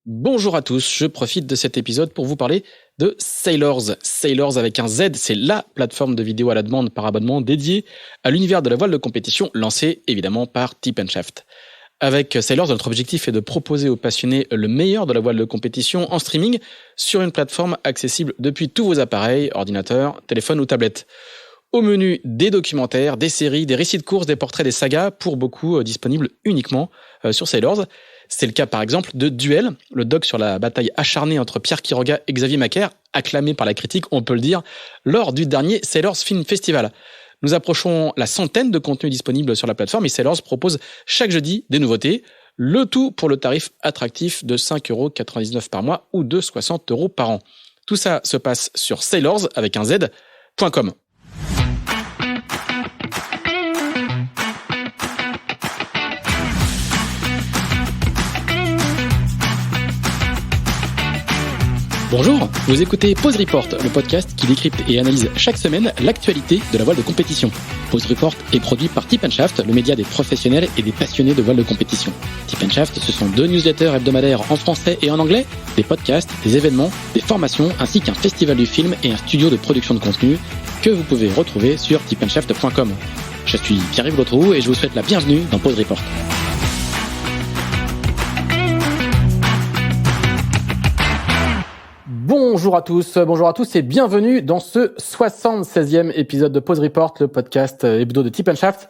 Bonjour à tous, je profite de cet épisode pour vous parler de Sailors. Sailors avec un Z, c'est la plateforme de vidéo à la demande par abonnement dédiée à l'univers de la voile de compétition lancée évidemment par Tip & Shaft. Avec Sailors, notre objectif est de proposer aux passionnés le meilleur de la voile de compétition en streaming sur une plateforme accessible depuis tous vos appareils, ordinateurs, téléphones ou tablettes. Au menu, des documentaires, des séries, des récits de courses, des portraits, des sagas, pour beaucoup disponibles uniquement sur Sailors. C'est le cas par exemple de Duel, le doc sur la bataille acharnée entre Pierre Quiroga et Xavier Macaire, acclamé par la critique, on peut le dire, lors du dernier Sailors Film Festival. Nous approchons la centaine de contenus disponibles sur la plateforme et Sailors propose chaque jeudi des nouveautés, le tout pour le tarif attractif de 5,99€ par mois ou de 60€ par an. Tout ça se passe sur sailors avec un Z.com. Bonjour, vous écoutez Pause Report, le podcast qui décrypte et analyse chaque semaine l'actualité de la voile de compétition. Pause Report est produit par Tip & Shaft, le média des professionnels et des passionnés de voile de compétition. Tip & Shaft, ce sont 2 newsletters hebdomadaires en français et en anglais, des podcasts, des événements, des formations, ainsi qu'un festival du film et un studio de production de contenu que vous pouvez retrouver sur tipandshaft.com. Je suis Pierre-Yves Gautreau et je vous souhaite la bienvenue dans Pause Report. Bonjour à tous et bienvenue dans ce 76e épisode de Pause Report, le podcast hebdo de Tip & Shaft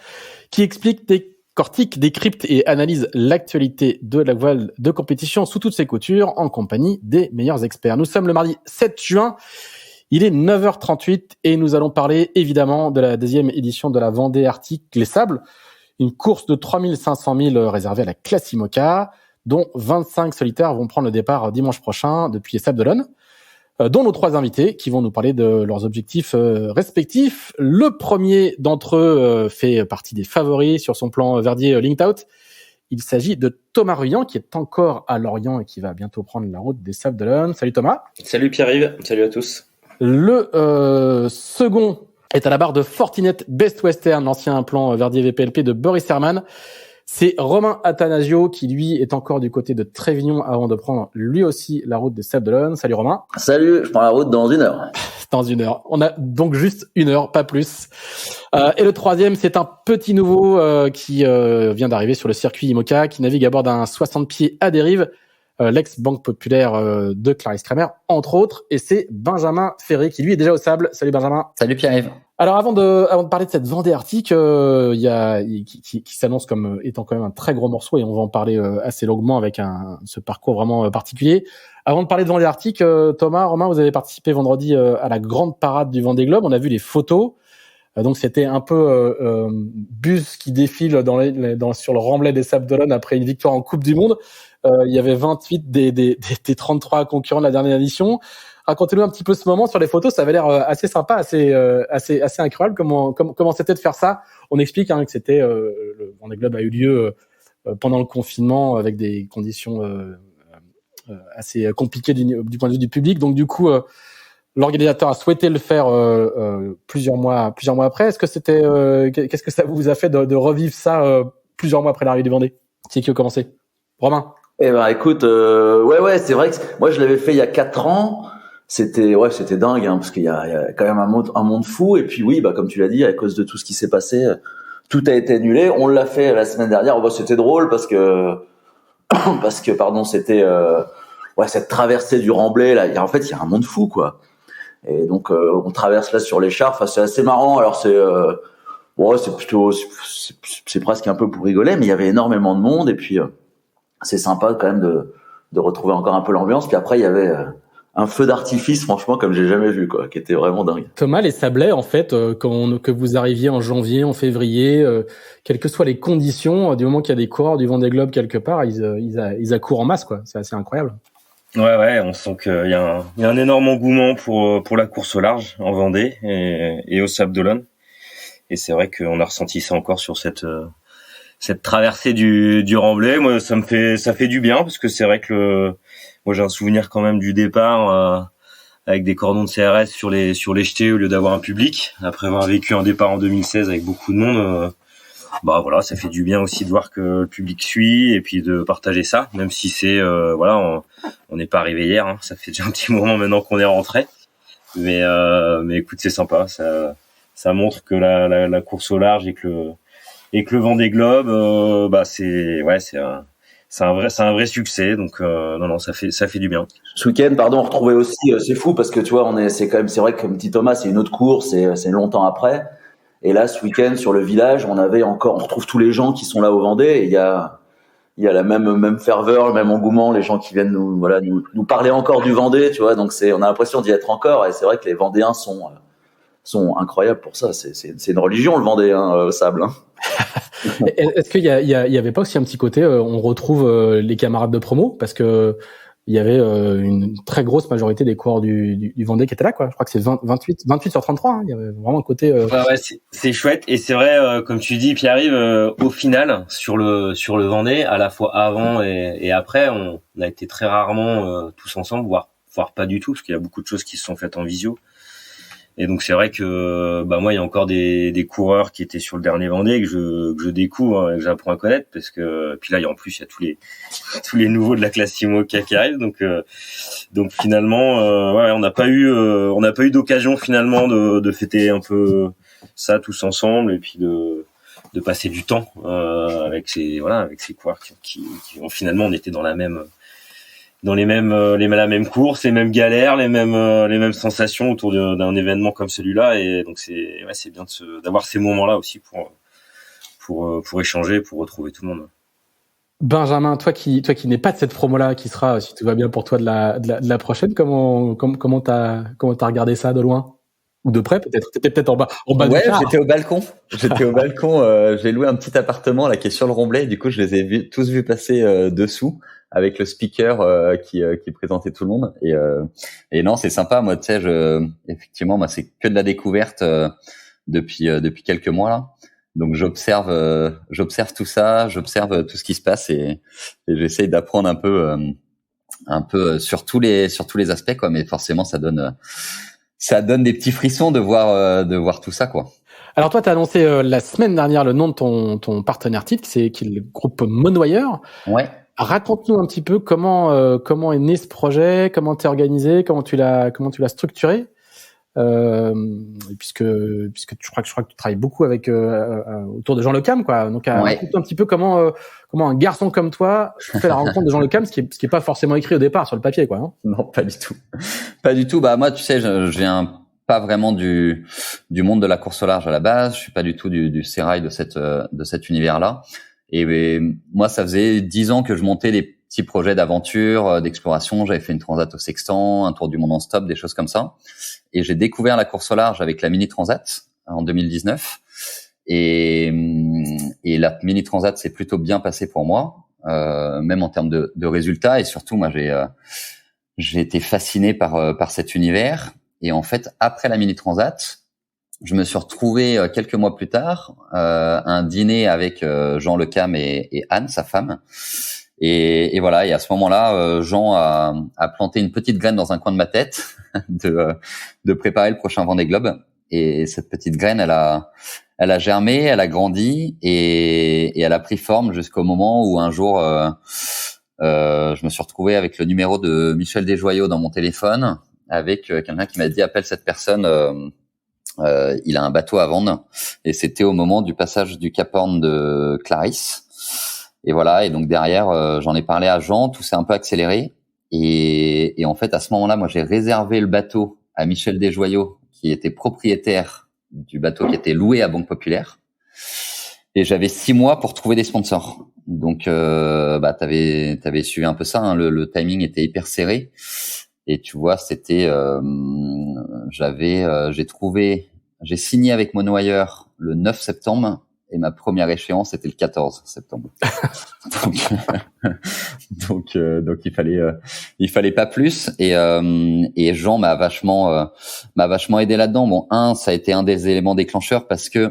qui explique, décortique, décrypte et analyse l'actualité de la voile de compétition sous toutes ses coutures en compagnie des meilleurs experts. Nous sommes le mardi 7 juin, il est 9h38 et nous allons parler évidemment de la 2e édition de la Vendée Arctic Les Sables, une course de 3500 000 réservée à la classe IMOCA, dont 25 solitaires vont prendre le départ dimanche prochain depuis les Sables d'Olonne, dont nos 3 invités qui vont nous parler de leurs objectifs respectifs. Le premier d'entre eux fait partie des favoris sur son plan Verdier Linked Out. Il s'agit de Thomas Ruyant qui est encore à Lorient et qui va bientôt prendre la route des Sables d'Olonne. Salut Thomas. Salut Pierre-Yves, salut à tous. Le second est à la barre de Fortinet Best Western, l'ancien plan Verdier VPLP de Boris Herman. C'est Romain Attanasio qui, lui, est encore du côté de Trévignon avant de prendre lui aussi la route des Sables d'Olonne. Salut Romain. Salut, je prends la route dans 1 heure. Dans 1 heure. On a donc juste 1 heure, pas plus. Et le troisième, c'est un petit nouveau qui vient d'arriver sur le circuit IMOCA, qui navigue à bord d'un 60 pieds à dérive, l'ex-banque populaire de Clarisse Kramer, entre autres. Et c'est Benjamin Ferré qui, lui, est déjà au sable. Salut Benjamin. Salut Pierre-Yves. Alors avant de parler de cette Vendée Arctic, qui s'annonce comme étant quand même un très gros morceau et on va en parler assez longuement avec ce parcours vraiment particulier. Avant de parler de Vendée Arctic, Thomas, Romain, vous avez participé vendredi à la grande parade du Vendée Globe. On a vu les photos. Donc c'était un peu bus qui défile sur le remblai des Sables d'Olonne après une victoire en Coupe du Monde. Il y avait 28 des 33 concurrents de la dernière édition. Racontez-nous un petit peu ce moment sur les photos, ça avait l'air assez sympa, assez incroyable. Comment c'était de faire ça? On explique que c'était le Vendée Globe a eu lieu pendant le confinement avec des conditions assez compliquées du point de vue du public. Donc du coup, l'organisateur a souhaité le faire plusieurs mois après. Est-ce que qu'est-ce que ça vous a fait de revivre ça plusieurs mois après l'arrivée du Vendée? Qui a commencé? Romain. Eh ben écoute, ouais, c'est vrai que moi je l'avais fait il y a 4 ans. C'était dingue parce qu'il y a quand même un monde fou et puis oui, bah comme tu l'as dit, à cause de tout ce qui s'est passé, tout a été annulé. On l'a fait la semaine dernière. Bah, c'était drôle parce que c'était cette traversée du Remblai là. En fait, il y a un monde fou quoi. Et donc on traverse là sur l'écharpe. Enfin, c'est assez marrant. Alors c'est presque un peu pour rigoler, mais il y avait énormément de monde et puis c'est sympa quand même de retrouver encore un peu l'ambiance. Puis après, il y avait un feu d'artifice, franchement, comme j'ai jamais vu, quoi, qui était vraiment dingue. Thomas, les Sablets, en fait, que vous arriviez en janvier, en février, quelles que soient les conditions, du moment qu'il y a des coureurs du Vendée Globe quelque part, ils accourent en masse, quoi. C'est assez incroyable. Ouais, on sent qu'il y a un énorme engouement pour la course au large en Vendée et au Sables d'Olonne. Et c'est vrai qu'on a ressenti ça encore sur cette traversée du Remblai. Moi, ça fait du bien parce que c'est vrai que moi j'ai un souvenir quand même du départ avec des cordons de CRS sur les jetés au lieu d'avoir un public. Après avoir vécu un départ en 2016 avec beaucoup de monde, bah voilà, ça fait du bien aussi de voir que le public suit et puis de partager ça, même si c'est voilà, on n'est pas arrivé hier, hein, ça fait déjà un petit moment maintenant qu'on est rentré, mais écoute, c'est sympa, ça montre que la course au large et que le Vendée Globe, bah c'est un vrai succès, donc non, ça fait du bien. Ce week-end, pardon, on retrouvait aussi, c'est fou parce que tu vois, c'est vrai que comme dit Thomas, c'est une autre course, c'est longtemps après. Et là, ce week-end, sur le village, on retrouve tous les gens qui sont là au Vendée. Et il y a la même ferveur, le même engouement, les gens qui viennent nous parler encore du Vendée, tu vois. Donc on a l'impression d'y être encore. Et c'est vrai que les Vendéens sont incroyables pour ça. C'est une religion, le Vendée, au sable. Hein. Est-ce qu'il y avait pas aussi un petit côté, on retrouve les camarades de promo, parce que il y avait une très grosse majorité des coureurs du Vendée qui étaient là, quoi. Je crois que c'est 28 sur 33. Hein. Il y avait vraiment un côté. Ouais, c'est chouette, et c'est vrai, comme tu dis, Pierre-Yves, au final sur le Vendée, à la fois avant et après, on a été très rarement tous ensemble, voire pas du tout, parce qu'il y a beaucoup de choses qui se sont faites en visio. Et donc c'est vrai que bah moi, il y a encore des coureurs qui étaient sur le dernier Vendée que je découvre, hein, et que j'apprends à connaître, parce que puis là en plus il y a tous les nouveaux de la classe IMOCA qui arrivent, donc finalement ouais, on n'a pas eu d'occasion finalement de fêter un peu ça tous ensemble, et puis de passer du temps avec ces coureurs qui finalement, on était dans la même course, les mêmes galères, les mêmes sensations autour d'un événement comme celui-là, et donc c'est bien d'avoir ces moments-là aussi pour échanger, pour retrouver tout le monde. Benjamin, toi qui n'es pas de cette promo-là, qui sera, si tout va bien pour toi, de la prochaine, comment t'as regardé ça de loin? Ou de près, peut-être? T'étais peut-être en bas ouais, du char. j'étais au balcon. J'ai loué un petit appartement là qui est sur le Romblay. Du coup, je les ai tous vus passer dessous avec le speaker qui présentait tout le monde. Et non, c'est sympa. Moi, tu sais, effectivement, moi, c'est que de la découverte depuis quelques mois là. Donc, j'observe tout ça, j'observe tout ce qui se passe, et j'essaye d'apprendre un peu sur tous les aspects, quoi. Mais forcément, ça donne des petits frissons de voir tout ça, quoi. Alors toi, t'as annoncé la semaine dernière le nom de ton partenaire titre, qui est le groupe Monoyeur. Ouais. Raconte-nous un petit peu comment est né ce projet, comment t'es organisé, comment tu l'as structuré, puisque je crois que tu travailles beaucoup avec autour de Jean Le Cam, quoi. Donc raconte-nous un petit peu comment un garçon comme toi fait la rencontre de Jean Le Cam, ce qui est pas forcément écrit au départ sur le papier, quoi. Hein. Non, pas du tout. Bah moi, tu sais, je viens pas vraiment du monde de la course au large à la base. Je suis pas du tout du sérail de cet univers-là. Et moi, ça faisait 10 ans que je montais des petits projets d'aventure, d'exploration. J'avais fait une transat au Sextant, un tour du monde en stop, des choses comme ça. Et j'ai découvert la course au large avec la Mini Transat en 2019. Et la Mini Transat s'est plutôt bien passée pour moi, même en termes de résultats. Et surtout, moi, j'ai été fasciné par cet univers. Et en fait, après la Mini Transat, je me suis retrouvé quelques mois plus tard à un dîner avec Jean Le Cam et Anne, sa femme. Et voilà. Et à ce moment-là, Jean a planté une petite graine dans un coin de ma tête de préparer le prochain Vendée Globe. Et cette petite graine, elle a germé, elle a grandi, et elle a pris forme jusqu'au moment où un jour, je me suis retrouvé avec le numéro de Michel Desjoyaux dans mon téléphone, avec quelqu'un qui m'a dit: appelle cette personne. Il a un bateau à vendre, et c'était au moment du passage du Cap Horn de Clarisse. Et voilà. Et donc derrière, j'en ai parlé à Jean, tout s'est un peu accéléré. Et en fait, à ce moment-là, moi, j'ai réservé le bateau à Michel Desjoyaux, qui était propriétaire du bateau qui était loué à Banque Populaire. Et j'avais 6 mois pour trouver des sponsors. Donc, t'avais suivi un peu ça, hein, le timing était hyper serré. Et tu vois, c'était, j'ai signé avec Monoyeur le 9 septembre, et ma première échéance c'était le 14 septembre. donc il fallait pas plus. Et Jean m'a vachement aidé là-dedans. Bon, ça a été un des éléments déclencheurs parce que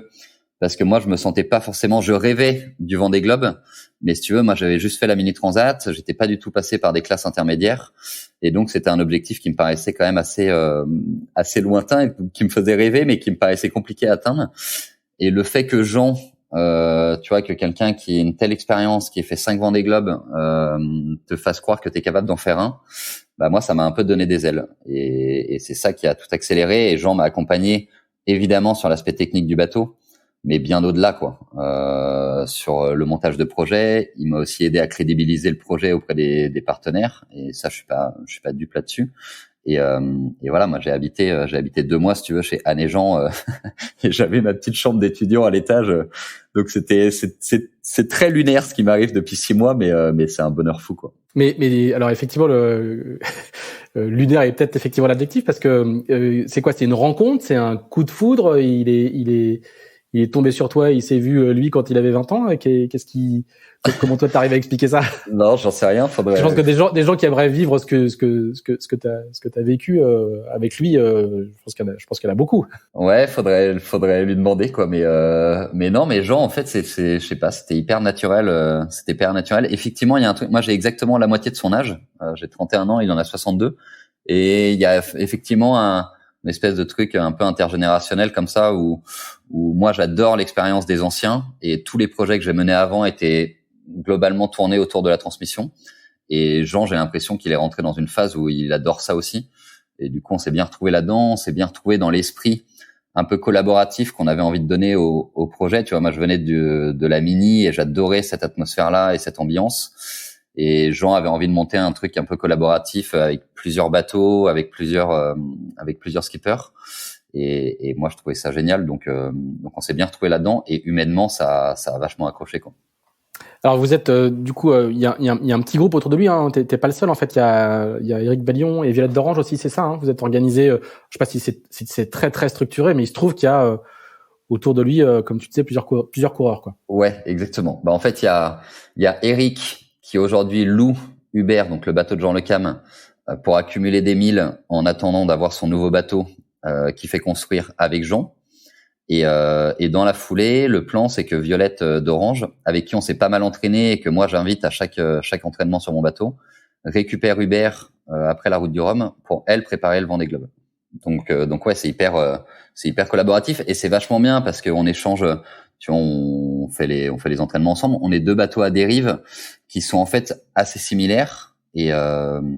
moi je me sentais pas forcément, je rêvais du Vendée Globe, mais si tu veux, moi j'avais juste fait la Mini Transat, j'étais pas du tout passé par des classes intermédiaires, et donc c'était un objectif qui me paraissait quand même assez lointain, et qui me faisait rêver, mais qui me paraissait compliqué à atteindre. Et le fait que Jean tu vois, que quelqu'un qui a une telle expérience, qui ait fait 5 Vendée Globe, te fasse croire que tu es capable d'en faire un, bah moi ça m'a un peu donné des ailes. Et c'est ça qui a tout accéléré. Et Jean m'a accompagné évidemment sur l'aspect technique du bateau, mais bien au-delà, quoi. Sur le montage de projet, il m'a aussi aidé à crédibiliser le projet auprès des partenaires. Et ça, je suis pas dupe là-dessus. Et voilà, moi j'ai habité 2 mois, si tu veux, chez Anne et Jean, et j'avais ma petite chambre d'étudiant à l'étage. Donc c'est très lunaire ce qui m'arrive depuis 6 mois, mais c'est un bonheur fou, quoi. Mais alors effectivement lunaire est peut-être effectivement l'adjectif parce que c'est quoi? C'est une rencontre, c'est un coup de foudre. Il est tombé sur toi, il s'est vu lui quand il avait 20 ans. Comment toi t'arrives à expliquer ça? Non, j'en sais rien. Je pense que des gens qui aimeraient vivre ce que t'as vécu avec lui, je pense qu'il y en a beaucoup. Ouais, faudrait lui demander, quoi. Mais non, mais Jean, en fait, je sais pas, c'était hyper naturel. C'était hyper naturel. Effectivement, il y a un truc. Moi, j'ai exactement la moitié de son âge. J'ai 31 ans, il en a 62. Et il y a effectivement une espèce de truc un peu intergénérationnel comme ça où moi j'adore l'expérience des anciens et tous les projets que j'ai menés avant étaient globalement tournés autour de la transmission. Et Jean, j'ai l'impression qu'il est rentré dans une phase où il adore ça aussi. Et du coup, on s'est bien retrouvé là-dedans, on s'est bien retrouvé dans l'esprit un peu collaboratif qu'on avait envie de donner au projet. Tu vois, moi, je venais de la Mini et j'adorais cette atmosphère-là et cette ambiance. Et Jean avait envie de monter un truc un peu collaboratif avec plusieurs bateaux, avec plusieurs skippers. Et moi, je trouvais ça génial. Donc on s'est bien retrouvé là-dedans. Et humainement, ça a vachement accroché, quoi. Alors vous êtes du coup il y a un petit groupe autour de lui, hein. T'es pas le seul en fait. Il y a Éric Bellion et Violette d'Orange aussi, c'est ça, hein. Vous êtes organisé. Je sais pas si c'est très très structuré, mais il se trouve qu'il y a autour de lui, comme tu disais, plusieurs coureurs, quoi. Ouais, exactement. Bah en fait, il y a Éric qui aujourd'hui loue Hubert, donc le bateau de Jean Le Cam, pour accumuler des milles en attendant d'avoir son nouveau bateau qu'il fait construire avec Jean. Et dans la foulée, le plan, c'est que Violette d'Orange, avec qui on s'est pas mal entraîné et que moi j'invite à chaque entraînement sur mon bateau, récupère Hubert après la route du Rhum pour elle préparer le Vendée Globe. Donc ouais, c'est hyper collaboratif et c'est vachement bien parce qu'on échange. Tu vois, on fait les entraînements ensemble. On est 2 bateaux à dérive qui sont en fait assez similaires et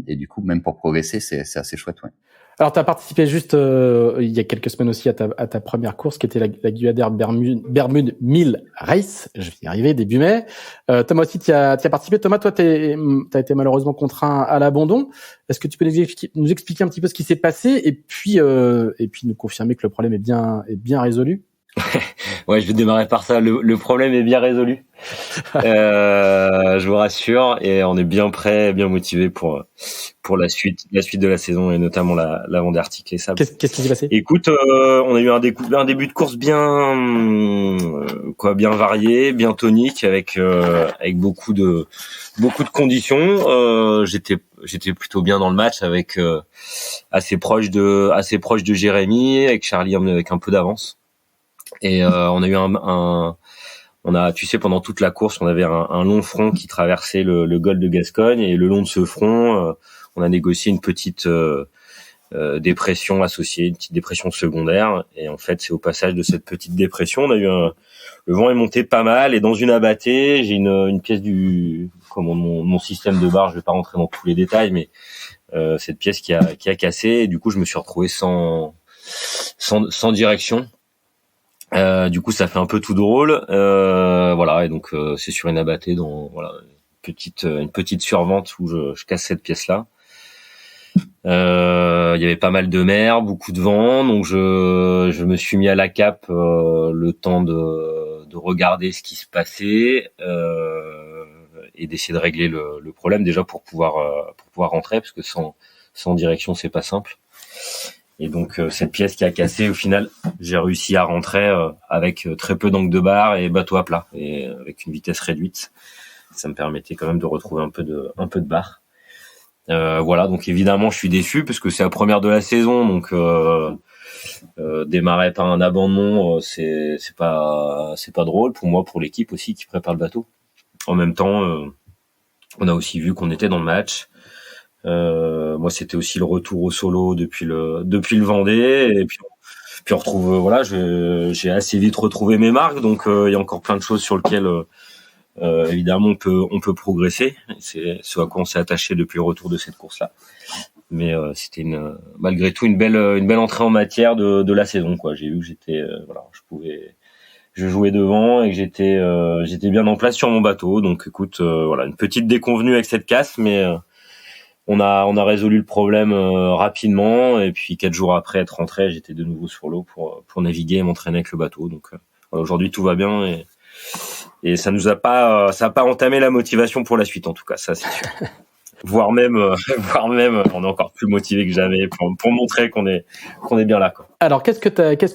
du coup, même pour progresser, c'est assez chouette, ouais. Alors, tu as participé juste il y a quelques semaines aussi à ta première course, qui était la Guyader Bermude 1000 Race. Je vais y arriver, début mai. Thomas aussi, tu as participé. Thomas, toi, t'as été malheureusement contraint à l'abandon. Est-ce que tu peux nous expliquer un petit peu ce qui s'est passé et puis nous confirmer que le problème est bien résolu? Ouais, je vais démarrer par ça. Le problème est bien résolu. Je vous rassure, et on est bien prêt, bien motivé pour la suite de la saison et notamment la Vendée Arctic et ça. Qu'est-ce qui s'est passé? Écoute, on a eu un début de course bien varié, bien tonique, avec beaucoup de conditions. J'étais plutôt bien dans le match, avec assez proche de Jérémy, avec Charlie avec un peu d'avance. Et on a eu tu sais, pendant toute la course, on avait un long front qui traversait le golfe de Gascogne, et le long de ce front, on a négocié une petite dépression associée, une petite dépression secondaire. Et en fait, c'est au passage de cette petite dépression, on a eu le vent est monté pas mal, et dans une abattée, j'ai une pièce mon système de barre, je vais pas rentrer dans tous les détails, mais cette pièce qui a cassé, et du coup, je me suis retrouvé sans direction. Du coup, ça fait un peu tout drôle, voilà. Et donc, c'est sur une abattée, une petite survente où je casse cette pièce-là. Il y avait pas mal de mer, beaucoup de vent, donc je me suis mis à la cape le temps de regarder ce qui se passait et d'essayer de régler le problème déjà pour pouvoir rentrer, parce que sans direction, c'est pas simple. Et donc cette pièce qui a cassé, au final, j'ai réussi à rentrer avec très peu d'angle de barre et bateau à plat, et avec une vitesse réduite. Ça me permettait quand même de retrouver un peu de barre. Voilà, donc évidemment je suis déçu parce que c'est la première de la saison, donc démarrer par un abandon, c'est pas drôle pour moi, pour l'équipe aussi qui prépare le bateau. En même temps, on a aussi vu qu'on était dans le match. Moi, c'était aussi le retour au solo depuis le Vendée, et puis Puis on retrouve, voilà, j'ai assez vite retrouvé mes marques, donc il y a encore plein de choses sur lesquelles évidemment on peut progresser. C'est ce à quoi on s'est attaché depuis le retour de cette course-là. Mais c'était malgré tout une belle entrée en matière de la saison, quoi. J'ai vu que j'étais voilà, je jouais devant et que j'étais bien en place sur mon bateau. Donc écoute, voilà, une petite déconvenue avec cette casse, mais on a résolu le problème rapidement, et puis 4 jours après être rentré, j'étais de nouveau sur l'eau pour naviguer et m'entraîner avec le bateau. Donc voilà, aujourd'hui tout va bien, et ça a pas entamé la motivation pour la suite, en tout cas, ça c'est sûr. voire même on est encore plus motivé que jamais pour montrer qu'on est bien là, quoi. Alors qu'est-ce que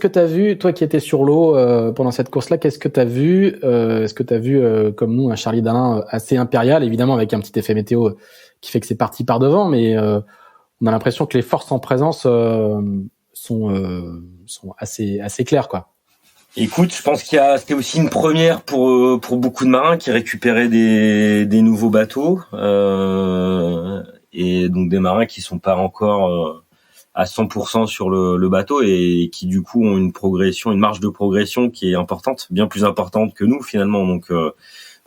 t'as vu, toi qui étais sur l'eau pendant cette course-là? Qu'est-ce que t'as vu? Est-ce que t'as vu comme nous un Charlie Dalin assez impérial, évidemment avec un petit effet météo qui fait que c'est parti par devant, mais on a l'impression que les forces en présence sont assez claires, quoi. Écoute, je pense c'était aussi une première pour beaucoup de marins qui récupéraient des nouveaux bateaux, et donc des marins qui sont pas encore à 100% sur le bateau, et qui du coup ont une marge de progression qui est importante, bien plus importante que nous finalement. Donc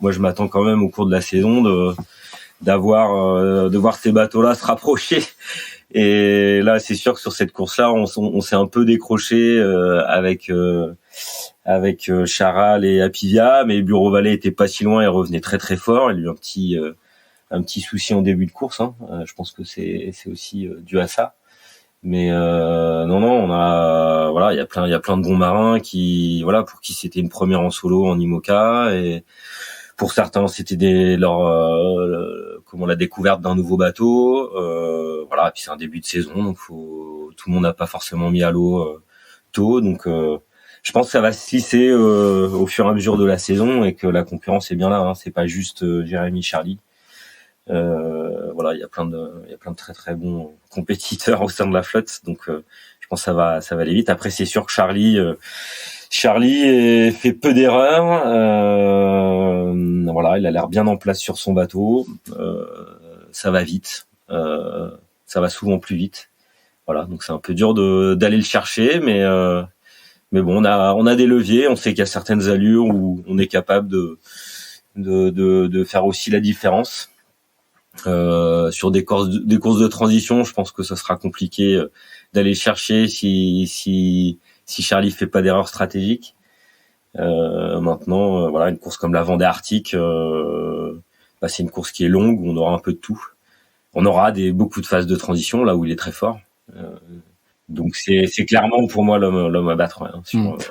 moi je m'attends quand même au cours de la saison de voir ces bateaux-là se rapprocher. Et là, c'est sûr que sur cette course-là, on s'est un peu décroché avec Charal et Apivia, mais Bureau Vallée était pas si loin et revenait très très fort. Il y a eu un petit souci en début de course, hein. Je pense que c'est aussi dû à ça. Mais non, il y a plein de bons marins pour qui c'était une première en solo en IMOCA, et pour certains c'était la découverte d'un nouveau bateau, et puis c'est un début de saison, donc tout le monde n'a pas forcément mis à l'eau tôt, donc je pense que ça va se lisser au fur et à mesure de la saison, et que la concurrence est bien là, hein. C'est pas juste Jérémy, Charlie. Il y a plein de très très bons compétiteurs au sein de la flotte, donc je pense que ça va aller vite. Après, c'est sûr que Charlie fait peu d'erreurs. Il a l'air bien en place sur son bateau. Ça va vite. Ça va souvent plus vite. Voilà, donc c'est un peu dur d'aller le chercher, mais bon, on a des leviers. On sait qu'il y a certaines allures où on est capable de faire aussi la différence. Sur des courses de transition, je pense que ça sera compliqué d'aller chercher si Charlie fait pas d'erreur stratégique. Maintenant, une course comme la Vendée Arctique, c'est une course qui est longue, où on aura un peu de tout. On aura beaucoup de phases de transition là où il est très fort. Donc c'est clairement pour moi l'homme à battre. Hein,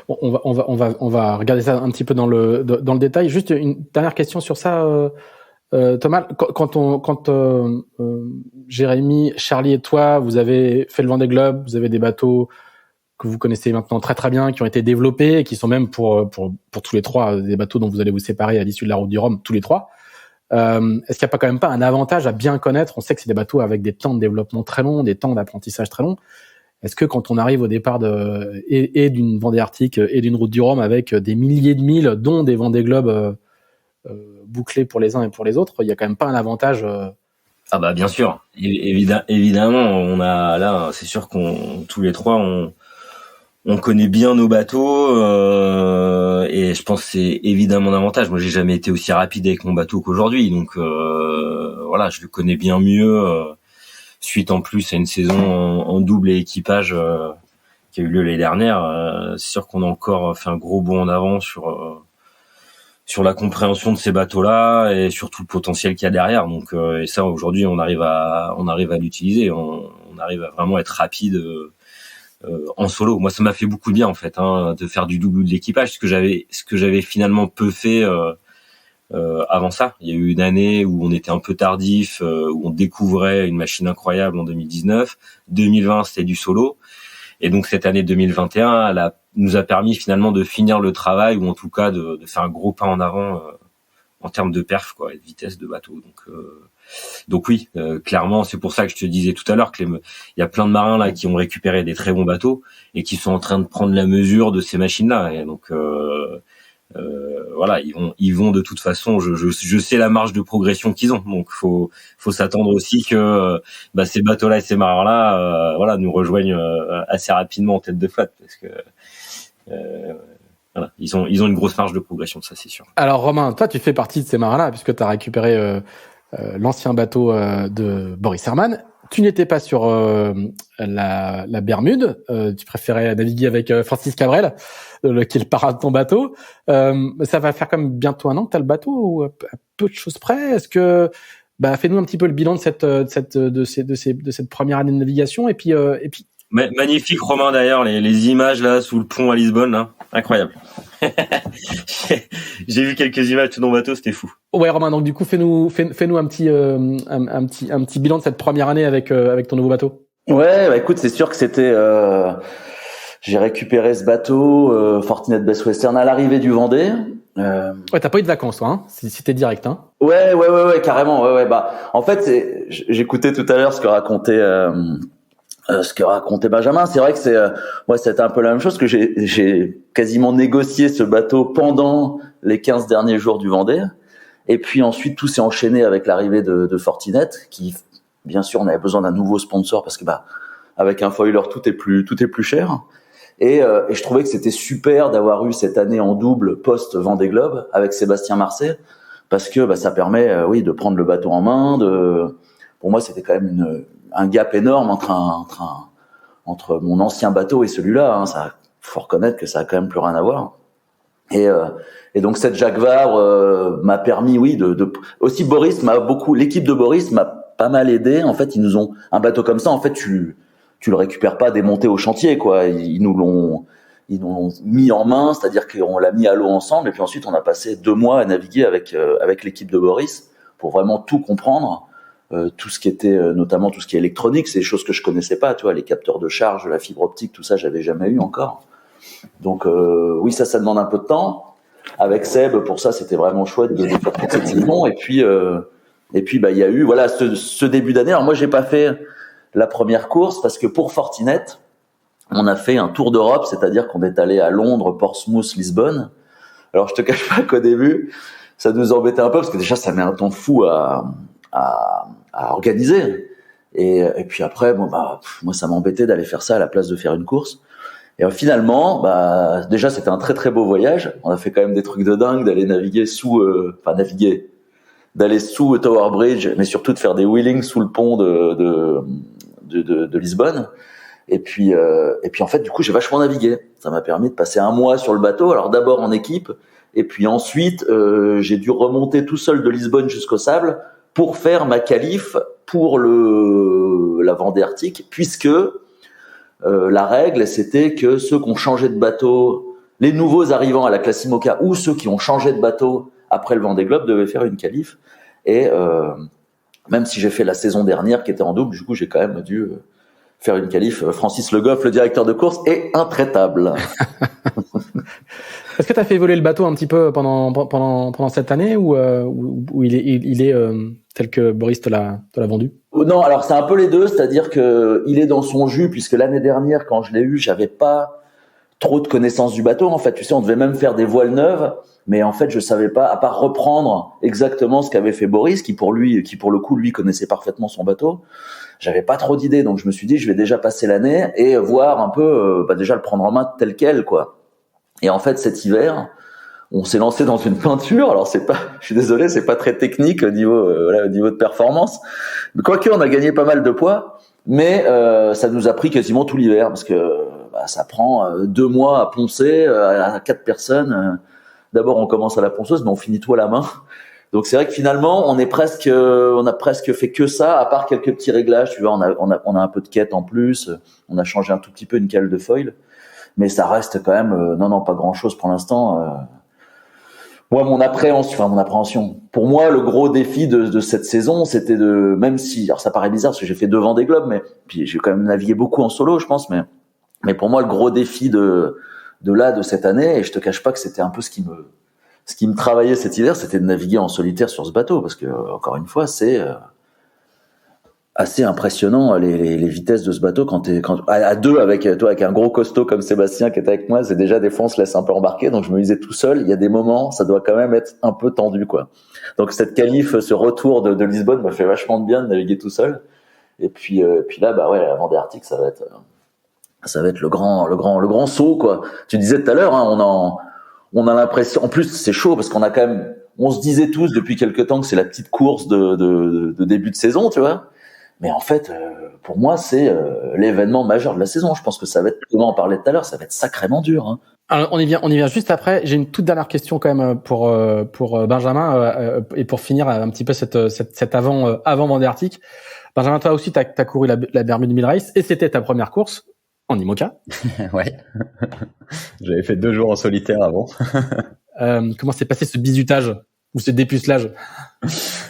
on va regarder ça un petit peu dans le détail. Juste une dernière question sur ça. Thomas, quand Jérémy, Charlie et toi, vous avez fait le Vendée Globe, vous avez des bateaux que vous connaissez maintenant très très bien, qui ont été développés et qui sont même pour tous les trois des bateaux dont vous allez vous séparer à l'issue de la Route du Rhum, tous les trois. Est-ce qu'il n'y a quand même pas un avantage à bien connaître? On sait que c'est des bateaux avec des temps de développement très longs, des temps d'apprentissage très longs. Est-ce que quand on arrive au départ et d'une Vendée Arctique et d'une Route du Rhum avec des milliers de milles, dont des Vendée Globe bouclés pour les uns et pour les autres, il y a quand même pas un avantage Ah bah bien sûr, évidemment, on a là, c'est sûr qu'on tous les trois on connaît bien nos bateaux, et je pense que c'est évidemment un avantage. Moi, j'ai jamais été aussi rapide avec mon bateau qu'aujourd'hui, donc je le connais bien mieux, suite en plus à une saison en double et équipage qui a eu lieu l'année dernière. C'est sûr qu'on a encore fait un gros bond en avant sur la compréhension de ces bateaux-là et sur tout le potentiel qu'il y a derrière. Donc et ça, aujourd'hui, on arrive à l'utiliser. On arrive à vraiment être rapide en solo. Moi, ça m'a fait beaucoup de bien en fait, de faire du double de l'équipage, ce que j'avais finalement peu fait avant ça. Il y a eu une année où on était un peu tardif, où on découvrait une machine incroyable en 2019. 2020, c'était du solo. Et donc cette année 2021, elle nous a permis finalement de finir le travail, ou en tout cas de faire un gros pas en avant en termes de perf, quoi, et de vitesse de bateau. Donc oui, clairement, c'est pour ça que je te disais tout à l'heure que il y a plein de marins là qui ont récupéré des très bons bateaux et qui sont en train de prendre la mesure de ces machines-là. Et donc voilà, ils vont de toute façon. Je sais la marge de progression qu'ils ont, donc faut s'attendre aussi que ces bateaux-là et ces marins-là, voilà, nous rejoignent assez rapidement en tête de flotte, parce que voilà, ils ont une grosse marge de progression, ça c'est sûr. Alors Romain, toi tu fais partie de ces marins-là puisque tu as récupéré l'ancien bateau de Boris Herman. Tu n'étais pas sur la Bermude, tu préférais naviguer avec Francis Cabrel, qui est le parrain de ton bateau. Ça va faire comme bientôt un an que tu as le bateau, ou à peu de choses près. Est-ce que fais-nous un petit peu le bilan de cette première année de navigation et puis magnifique, Romain, d'ailleurs, les images là sous le pont à Lisbonne, là, incroyable. J'ai vu quelques images de ton bateau, c'était fou. Ouais, Romain, donc du coup fais-nous un petit bilan de cette première année avec ton nouveau bateau. Ouais, écoute, c'est sûr que c'était j'ai récupéré ce bateau Fortinet Best Western à l'arrivée du Vendée. Ouais, t'as pas eu de vacances, toi, hein, si t'es direct, hein. Ouais, carrément, ouais. En fait, j'écoutais tout à l'heure ce que racontait Benjamin. C'est vrai que c'était un peu la même chose, que j'ai quasiment négocié ce bateau pendant les 15 derniers jours du Vendée. Et puis ensuite, tout s'est enchaîné avec l'arrivée de Fortinet, qui, bien sûr, on avait besoin d'un nouveau sponsor parce que, avec un foiler, tout est plus cher. Et je trouvais que c'était super d'avoir eu cette année en double post Vendée Globe avec Sébastien Marcet, parce que ça permet de prendre le bateau en main. Pour moi, c'était quand même un gap énorme entre mon ancien bateau et celui-là. Hein. Ça, faut reconnaître que ça a quand même plus rien à voir. Et donc cette Jacques Vabre m'a permis, aussi Boris l'équipe de Boris m'a pas mal aidé. En fait, ils nous ont un bateau comme ça. En fait, tu le récupères pas démonté au chantier, quoi. Ils nous l'ont mis en main, c'est-à-dire qu'on l'a mis à l'eau ensemble, et puis ensuite on a passé 2 mois à naviguer avec l'équipe de Boris pour vraiment tout comprendre, tout ce qui était notamment tout ce qui est électronique, c'est des choses que je connaissais pas, tu vois, les capteurs de charge, la fibre optique, tout ça, j'avais jamais eu encore. Donc oui, ça demande un peu de temps. Avec Seb, pour ça, c'était vraiment chouette de faire toute cette saison. Et puis il y a eu ce début d'année. Alors moi, j'ai pas fait la première course parce que pour Fortinet, on a fait un tour d'Europe, c'est-à-dire qu'on est allé à Londres, Portsmouth, Lisbonne. Alors je te cache pas qu'au début, ça nous embêtait un peu parce que déjà ça met un temps fou à organiser. Et puis après, moi ça m'embêtait d'aller faire ça à la place de faire une course. Et finalement, déjà c'était un très très beau voyage. On a fait quand même des trucs de dingue, d'aller naviguer d'aller sous Tower Bridge, mais surtout de faire des wheelings sous le pont de Lisbonne. Et puis en fait, du coup, j'ai vachement navigué. Ça m'a permis de passer un mois sur le bateau. Alors d'abord en équipe, et puis ensuite, j'ai dû remonter tout seul de Lisbonne jusqu'au Sable pour faire ma qualif pour la Vendée Arctique, puisque la règle, c'était que ceux qui ont changé de bateau, les nouveaux arrivants à la classe IMOCA ou ceux qui ont changé de bateau après le Vendée Globe devaient faire une qualif. Et même si j'ai fait la saison dernière qui était en double, du coup, j'ai quand même dû faire une qualif. Francis Le Goff, le directeur de course, est intraitable. Est-ce que tu as fait évoluer le bateau un petit peu pendant cette année ou il est tel que Boris te l'a vendu? Non, alors c'est un peu les deux, c'est-à-dire que il est dans son jus, puisque l'année dernière, quand je l'ai eu, j'avais pas trop de connaissances du bateau. En fait, tu sais, on devait même faire des voiles neuves, mais en fait, je savais pas, à part reprendre exactement ce qu'avait fait Boris, qui pour le coup, lui connaissait parfaitement son bateau. J'avais pas trop d'idées, donc je me suis dit, je vais déjà passer l'année et voir un peu, déjà le prendre en main tel quel, quoi. Et en fait, cet hiver, on s'est lancé dans une peinture. Alors je suis désolé, c'est pas très technique au niveau de performance. Quoique, on a gagné pas mal de poids, mais ça nous a pris quasiment tout l'hiver parce que ça prend 2 mois à poncer à 4 personnes. D'abord, on commence à la ponceuse, mais on finit tout à la main. Donc c'est vrai que finalement, on a presque fait que ça, à part quelques petits réglages. Tu vois, on a un peu de quête en plus. On a changé un tout petit peu une cale de foil. Mais ça reste quand même, pas grand chose pour l'instant. Moi, mon appréhension. Pour moi, le gros défi de cette saison, c'était même si, alors ça paraît bizarre parce que j'ai fait 2 Vendée Globe, mais puis j'ai quand même navigué beaucoup en solo, je pense, mais pour moi, le gros défi de cette année, et je te cache pas que c'était un peu ce qui me travaillait cet hiver, c'était de naviguer en solitaire sur ce bateau, parce que, encore une fois, c'est assez impressionnant les vitesses de ce bateau quand à deux avec un gros costaud comme Sébastien qui est avec moi. C'est déjà des fois on se laisse un peu embarquer. Donc je me disais tout seul, il y a des moments, ça doit quand même être un peu tendu, quoi. Donc cette qualif, ce retour de Lisbonne m'a fait vachement de bien de naviguer tout seul. Et puis là, bah ouais, la Vendée Arctique, ça va être le grand saut, quoi. Tu disais tout à l'heure, hein, on a l'impression, en plus c'est chaud parce qu'on a quand même, on se disait tous depuis quelque temps que c'est la petite course de début de saison, tu vois. Mais en fait, pour moi, c'est l'événement majeur de la saison. Je pense que ça va être, comme on en parlait tout à l'heure, ça va être sacrément dur, hein. Alors, on y vient juste après. J'ai une toute dernière question quand même pour Benjamin et pour finir un petit peu cette avant Vendée Arctique. Benjamin, toi aussi, t'as couru la Bermude Mille Race et c'était ta première course en IMOCA. Ouais. J'avais fait 2 jours en solitaire avant. Comment s'est passé ce bizutage ou ce dépucelage?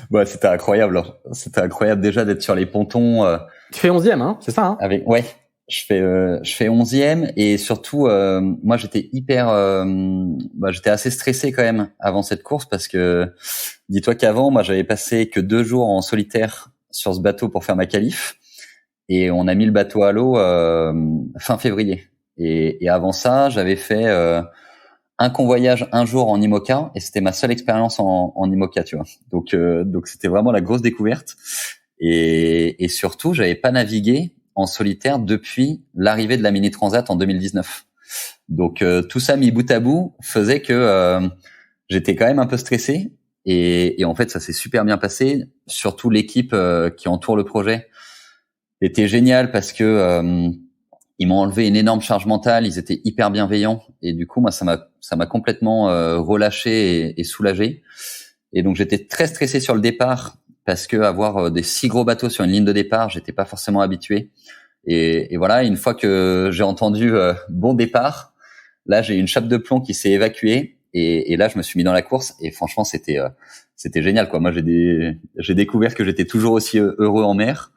Ouais, c'était incroyable. C'était incroyable déjà d'être sur les pontons. Tu fais 11e, hein, c'est ça, hein? Ouais. Je fais 11e et surtout, moi j'étais j'étais assez stressé quand même avant cette course parce que dis-toi qu'avant, moi j'avais passé que 2 jours en solitaire sur ce bateau pour faire ma qualif et on a mis le bateau à l'eau fin février. Et avant ça, j'avais fait un convoyage un jour en IMOCA et c'était ma seule expérience en IMOCA, tu vois. Donc c'était vraiment la grosse découverte et surtout, j'avais pas navigué en solitaire depuis l'arrivée de la Mini Transat en 2019. Donc tout ça mis bout à bout faisait que j'étais quand même un peu stressé et en fait ça s'est super bien passé. Surtout l'équipe qui entoure le projet était géniale parce que ils m'ont enlevé une énorme charge mentale, ils étaient hyper bienveillants et du coup moi ça m'a complètement relâché et soulagé. Et donc j'étais très stressé sur le départ parce que avoir des si gros bateaux sur une ligne de départ, j'étais pas forcément habitué. Et voilà, une fois que j'ai entendu bon départ, là j'ai une chape de plomb qui s'est évacuée et là je me suis mis dans la course et franchement c'était génial, quoi. Moi j'ai découvert que j'étais toujours aussi heureux en mer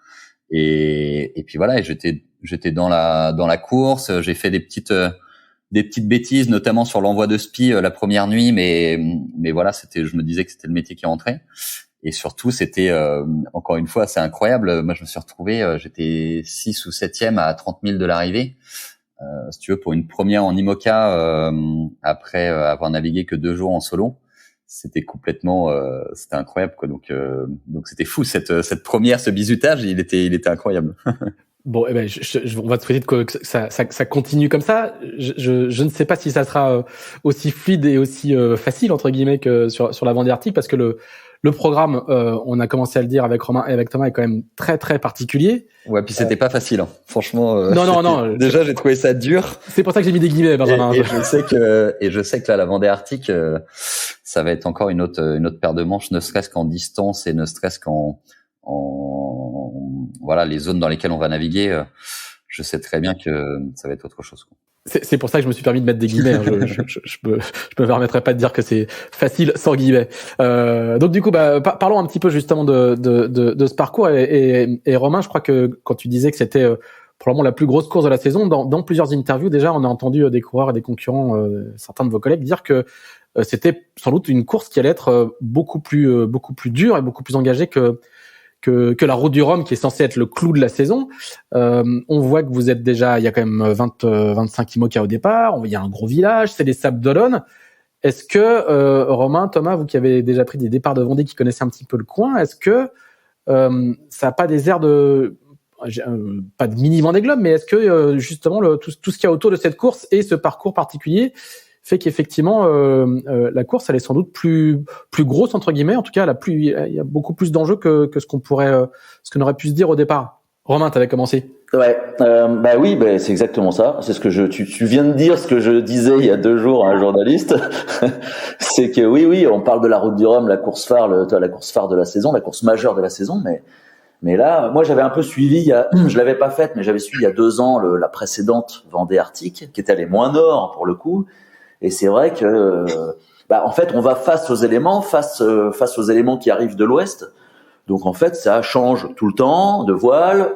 et puis voilà, et j'étais dans la course, j'ai fait des petites bêtises, notamment sur l'envoi de spi la première nuit, mais voilà, je me disais que c'était le métier qui rentrait. Et surtout, c'était encore une fois assez incroyable. Moi, je me suis retrouvé, j'étais 6 ou 7e à 30 000 de l'arrivée. Si tu veux, pour une première en IMOCA, après avoir navigué que 2 jours en solo, c'était complètement, c'était incroyable, quoi. Donc c'était fou cette première, ce bizutage, il était incroyable. Bon, eh ben, on va te souhaiter que ça continue comme ça. Je ne sais pas si ça sera aussi fluide et aussi facile entre guillemets que sur la Vendée Arctique, parce que le programme, on a commencé à le dire avec Romain et avec Thomas, est quand même très très particulier. Ouais, puis c'était pas facile, hein. Franchement. Non. Déjà, j'ai trouvé ça dur. C'est pour ça que j'ai mis des guillemets, Benjamin. Et je sais que là, la Vendée Arctique, ça va être encore une autre paire de manches, ne serait-ce qu'en distance et ne serait-ce qu'en voilà, les zones dans lesquelles on va naviguer. Je sais très bien que ça va être autre chose, quoi. C'est pour ça que je me suis permis de mettre des guillemets. Je me permettrai pas de dire que c'est facile sans guillemets. Donc du coup, parlons un petit peu justement de ce parcours et Romain, je crois que quand tu disais que c'était probablement la plus grosse course de la saison, dans plusieurs interviews déjà, on a entendu des coureurs et des concurrents, certains de vos collègues dire que c'était sans doute une course qui allait être beaucoup plus dure et beaucoup plus engagée que la Route du Rhum, qui est censée être le clou de la saison. On voit que vous êtes déjà, il y a quand même 25 IMOCA au départ, il y a un gros village, c'est les Sables d'Olonne. Est-ce que, Romain, Thomas, vous qui avez déjà pris des départs de Vendée, qui connaissez un petit peu le coin, est-ce que ça n'a pas des airs de... pas de mini Vendée Globe, mais est-ce que justement tout ce qu'il y a autour de cette course et ce parcours particulier fait qu'effectivement la course elle est sans doute plus grosse entre guillemets, en tout cas il y a beaucoup plus d'enjeux que ce qu'on aurait pu se dire au départ. Romain, t'avais commencé. Ouais, oui, c'est exactement ça. C'est ce que tu viens de dire, ce que je disais il y a 2 jours à un journaliste. C'est que oui, on parle de la Route du Rhum, la course phare, la course phare de la saison, la course majeure de la saison, mais là, moi j'avais un peu suivi, je l'avais pas faite, mais j'avais suivi il y a 2 ans la précédente Vendée Arctique, qui était allée moins nord pour le coup. Et c'est vrai que, en fait, on va face aux éléments qui arrivent de l'ouest. Donc en fait, ça change tout le temps de voile.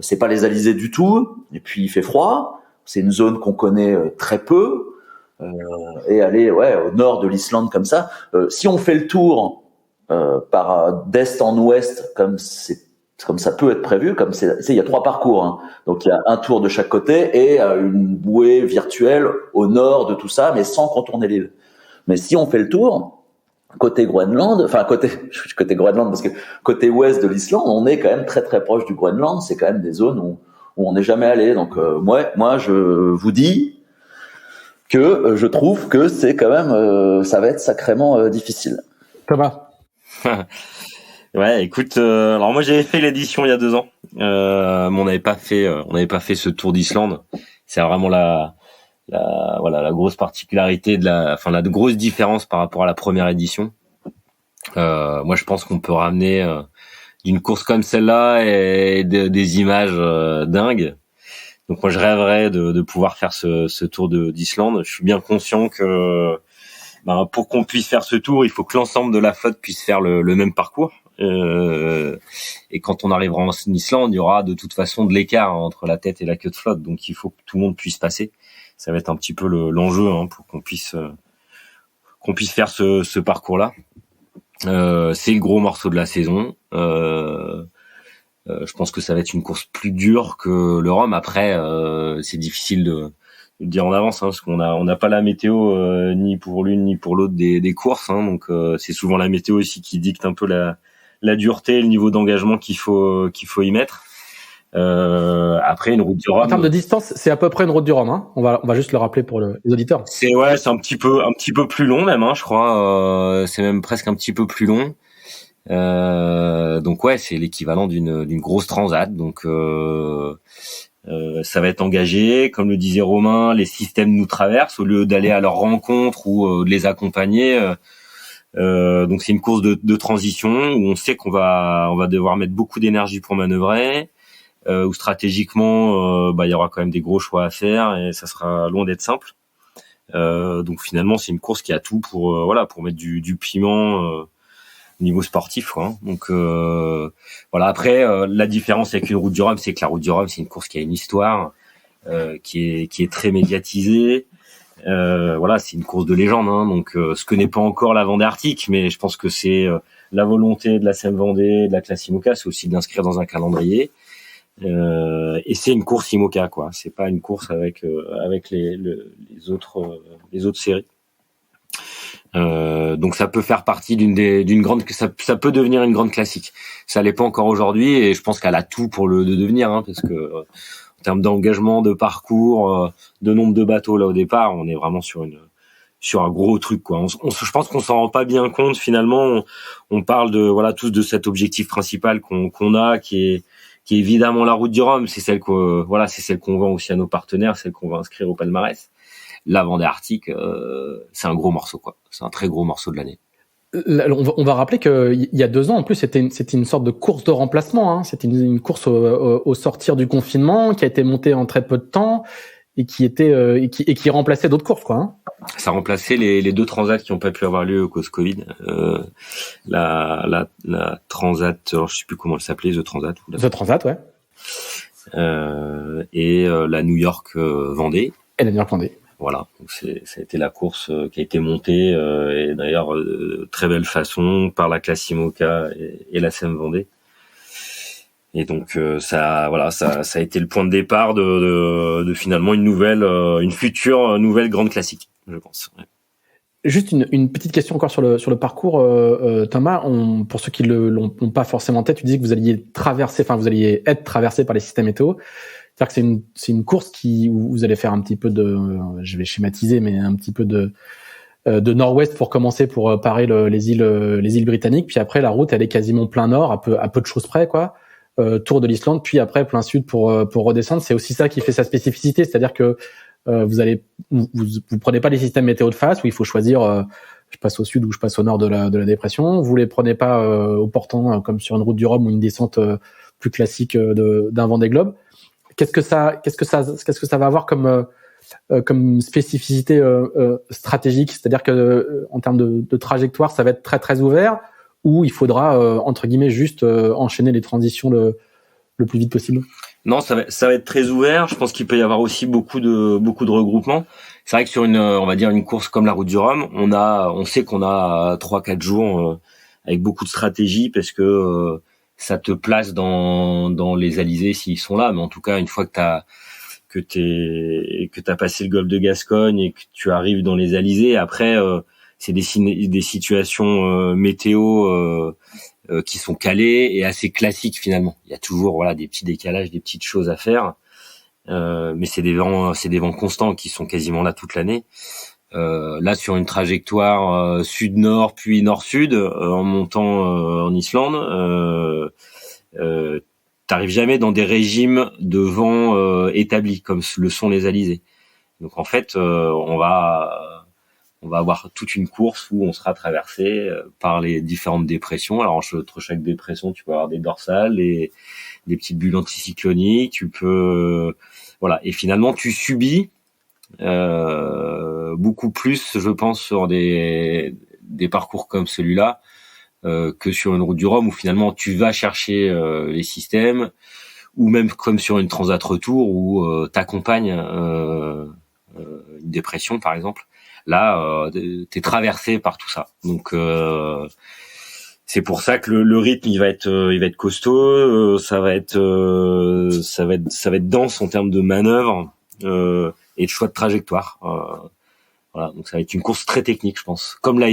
C'est pas les alizés du tout. Et puis il fait froid. C'est une zone qu'on connaît très peu. Et aller, au nord de l'Islande comme ça. Si on fait le tour d'est en ouest, comme c'est comme ça peut être prévu, comme il y a 3 parcours, hein. Donc il y a un tour de chaque côté et une bouée virtuelle au nord de tout ça, mais sans contourner l'île. Mais si on fait le tour, côté Groenland parce que côté ouest de l'Islande, on est quand même très très proche du Groenland, c'est quand même des zones où on n'est jamais allé. Donc moi je vous dis que je trouve que c'est quand même ça va être sacrément difficile. Thomas. Ouais, écoute, alors moi j'avais fait l'édition il y a 2 ans, mais on n'avait pas fait ce tour d'Islande. C'est vraiment la grosse particularité la grosse différence par rapport à la première édition. Moi je pense qu'on peut ramener d'une course comme celle-là et des images dingues. Donc moi je rêverais de pouvoir faire ce tour d'Islande. Je suis bien conscient que pour qu'on puisse faire ce tour, il faut que l'ensemble de la flotte puisse faire le même parcours. Et quand on arrivera en Islande, il y aura de toute façon de l'écart entre la tête et la queue de flotte, donc il faut que tout le monde puisse passer. Ça va être un petit peu l'enjeu pour qu'on puisse faire ce parcours-là. C'est le gros morceau de la saison. Je pense que ça va être une course plus dure que le Rhum. Après, c'est difficile de le dire en avance, parce qu'on n'a pas la météo ni pour l'une ni pour l'autre des courses, donc c'est souvent la météo aussi qui dicte un peu la dureté, le niveau d'engagement qu'il faut y mettre. Après une route du Rhum. En termes de distance, c'est à peu près une route du Rhum, hein. On va juste le rappeler pour les auditeurs. C'est un petit peu plus long même, je crois. C'est même presque un petit peu plus long. Donc ouais, c'est l'équivalent d'une grosse transat. Donc ça va être engagé, comme le disait Romain, les systèmes nous traversent au lieu d'aller à leur rencontre ou de les accompagner. Donc c'est une course de transition où on sait qu'on va devoir mettre beaucoup d'énergie pour manœuvrer, où stratégiquement il y aura quand même des gros choix à faire et ça sera loin d'être simple. Donc finalement c'est une course qui a tout pour mettre du piment niveau sportif, quoi. Donc après la différence avec une route du Rhum, c'est que la route du Rhum c'est une course qui a une histoire, qui est très médiatisée. C'est une course de légende, donc ce que n'est pas encore la Vendée Arctique, mais je pense que c'est la volonté de la SEM Vendée, de la classe IMOCA, c'est aussi d'inscrire dans un calendrier. Et c'est une course IMOCA, quoi. C'est pas une course avec les autres séries. Donc ça peut faire partie d'une grande, ça peut devenir une grande classique. Ça l'est pas encore aujourd'hui et je pense qu'elle a tout pour de devenir, parce que en termes d'engagement, de parcours, de nombre de bateaux là au départ, on est vraiment sur un gros truc, quoi. Je pense qu'on s'en rend pas bien compte finalement. On parle tous de cet objectif principal qu'on a, qui est évidemment la route du Rhum. C'est celle qu'on vend aussi à nos partenaires, celle qu'on va inscrire au palmarès. La Vendée Arctique, c'est un gros morceau, quoi. C'est un très gros morceau de l'année. On va rappeler qu'il y a 2 ans, en plus, c'était une sorte de course de remplacement, C'était une course au sortir du confinement, qui a été montée en très peu de temps et qui remplaçait d'autres courses, quoi. Ça remplaçait les 2 transats qui n'ont pas pu avoir lieu à cause Covid. La transat, alors je sais plus comment elle s'appelait, The Transat. The Transat, ouais. Et la New York Vendée. Et la New York Vendée. Voilà, donc ça a été la course qui a été montée et d'ailleurs très belle façon par la classe IMOCA et la SEM Vendée. Et donc ça a été le point de départ de finalement une future nouvelle grande classique, je pense. Ouais. Juste une petite question encore sur le parcours, Thomas. Pour ceux qui l'ont pas forcément en tête, tu disais que vous alliez être traversé par les systèmes météo. C'est-à-dire que c'est une course où vous allez faire un petit peu je vais schématiser, mais un petit peu de nord-ouest pour commencer, pour parer les îles britanniques. Puis après, la route, elle est quasiment plein nord, à peu de choses près, quoi. Tour de l'Islande, puis après plein sud pour redescendre. C'est aussi ça qui fait sa spécificité, c'est-à-dire que vous prenez pas les systèmes météo de face où il faut choisir je passe au sud ou je passe au nord de la dépression. Vous les prenez pas au portant comme sur une route du Rhum ou une descente plus classique d'un Vendée Globe. Qu'est-ce que ça va avoir comme spécificité stratégique, c'est-à-dire que en termes de trajectoire, ça va être très très ouvert, ou il faudra entre guillemets juste enchaîner les transitions le plus vite possible? Non, ça va être très ouvert. Je pense qu'il peut y avoir aussi beaucoup de regroupements. C'est vrai que sur on va dire une course comme la route du Rhum, on sait qu'on a 3-4 jours avec beaucoup de stratégie, parce que ça te place dans les alizés s'ils sont là. Mais en tout cas, une fois que t'as passé le golfe de Gascogne et que tu arrives dans les alizés, après, c'est des situations météo qui sont calées et assez classiques finalement. Il y a toujours des petits décalages, des petites choses à faire, mais c'est des vents constants qui sont quasiment là toute l'année. Là sur une trajectoire sud-nord puis nord-sud en montant en Islande, t'arrives jamais dans des régimes de vent établis comme le sont les alizés. Donc en fait, on va avoir toute une course où on sera traversé par les différentes dépressions. Alors entre chaque dépression, tu peux avoir des dorsales, des petites bulles anticycloniques, tu peux et finalement tu subis beaucoup plus, je pense, sur des parcours comme celui-là que sur une route du Rhum où finalement tu vas chercher les systèmes, ou même comme sur une transat retour où t'accompagnes une dépression par exemple. Là, t'es traversé par tout ça. Donc c'est pour ça que le rythme il va être costaud, ça va être dense en termes de manœuvre et de choix de trajectoire. Donc ça va être une course très technique, je pense. Comme ça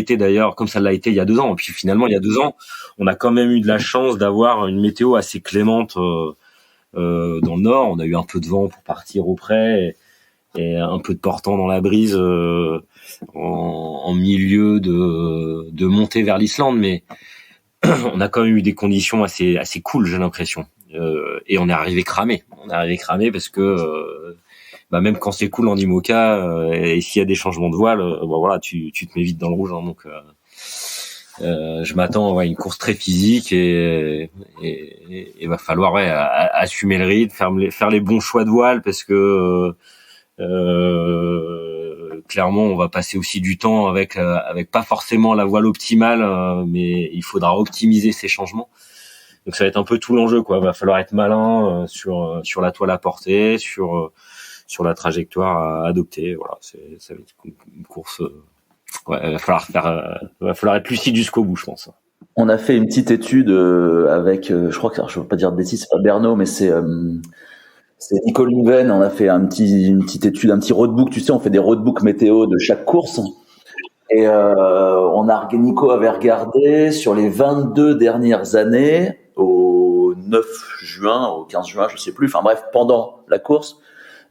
l'a été il y a 2 ans. Et puis finalement, il y a 2 ans, on a quand même eu de la chance d'avoir une météo assez clémente dans le nord. On a eu un peu de vent pour partir au près et un peu de portant dans la brise en milieu de montée vers l'Islande, mais on a quand même eu des conditions assez cool, j'ai l'impression. Et on est arrivé cramé. Parce que même quand c'est cool en IMOCA et s'il y a des changements de voile, tu te mets vite dans le rouge. Donc je m'attends à une course très physique et va falloir assumer le rythme, faire les bons choix de voile parce que clairement on va passer aussi du temps avec pas forcément la voile optimale, mais il faudra optimiser ces changements. Donc ça va être un peu tout l'enjeu, quoi. Va falloir être malin sur la toile à porter, sur la trajectoire à adopter. Ça va être une course. Il va falloir être lucide jusqu'au bout, je pense. On a fait une petite étude avec, je crois que je veux pas dire de bêtises, c'est pas Bernot, mais c'est Nico Louven. On a fait une petite étude, un petit roadbook. Tu sais, on fait des roadbooks météo de chaque course. Et Nico avait regardé sur les 22 dernières années, au 9 juin, au 15 juin, je sais plus. Enfin bref, pendant la course,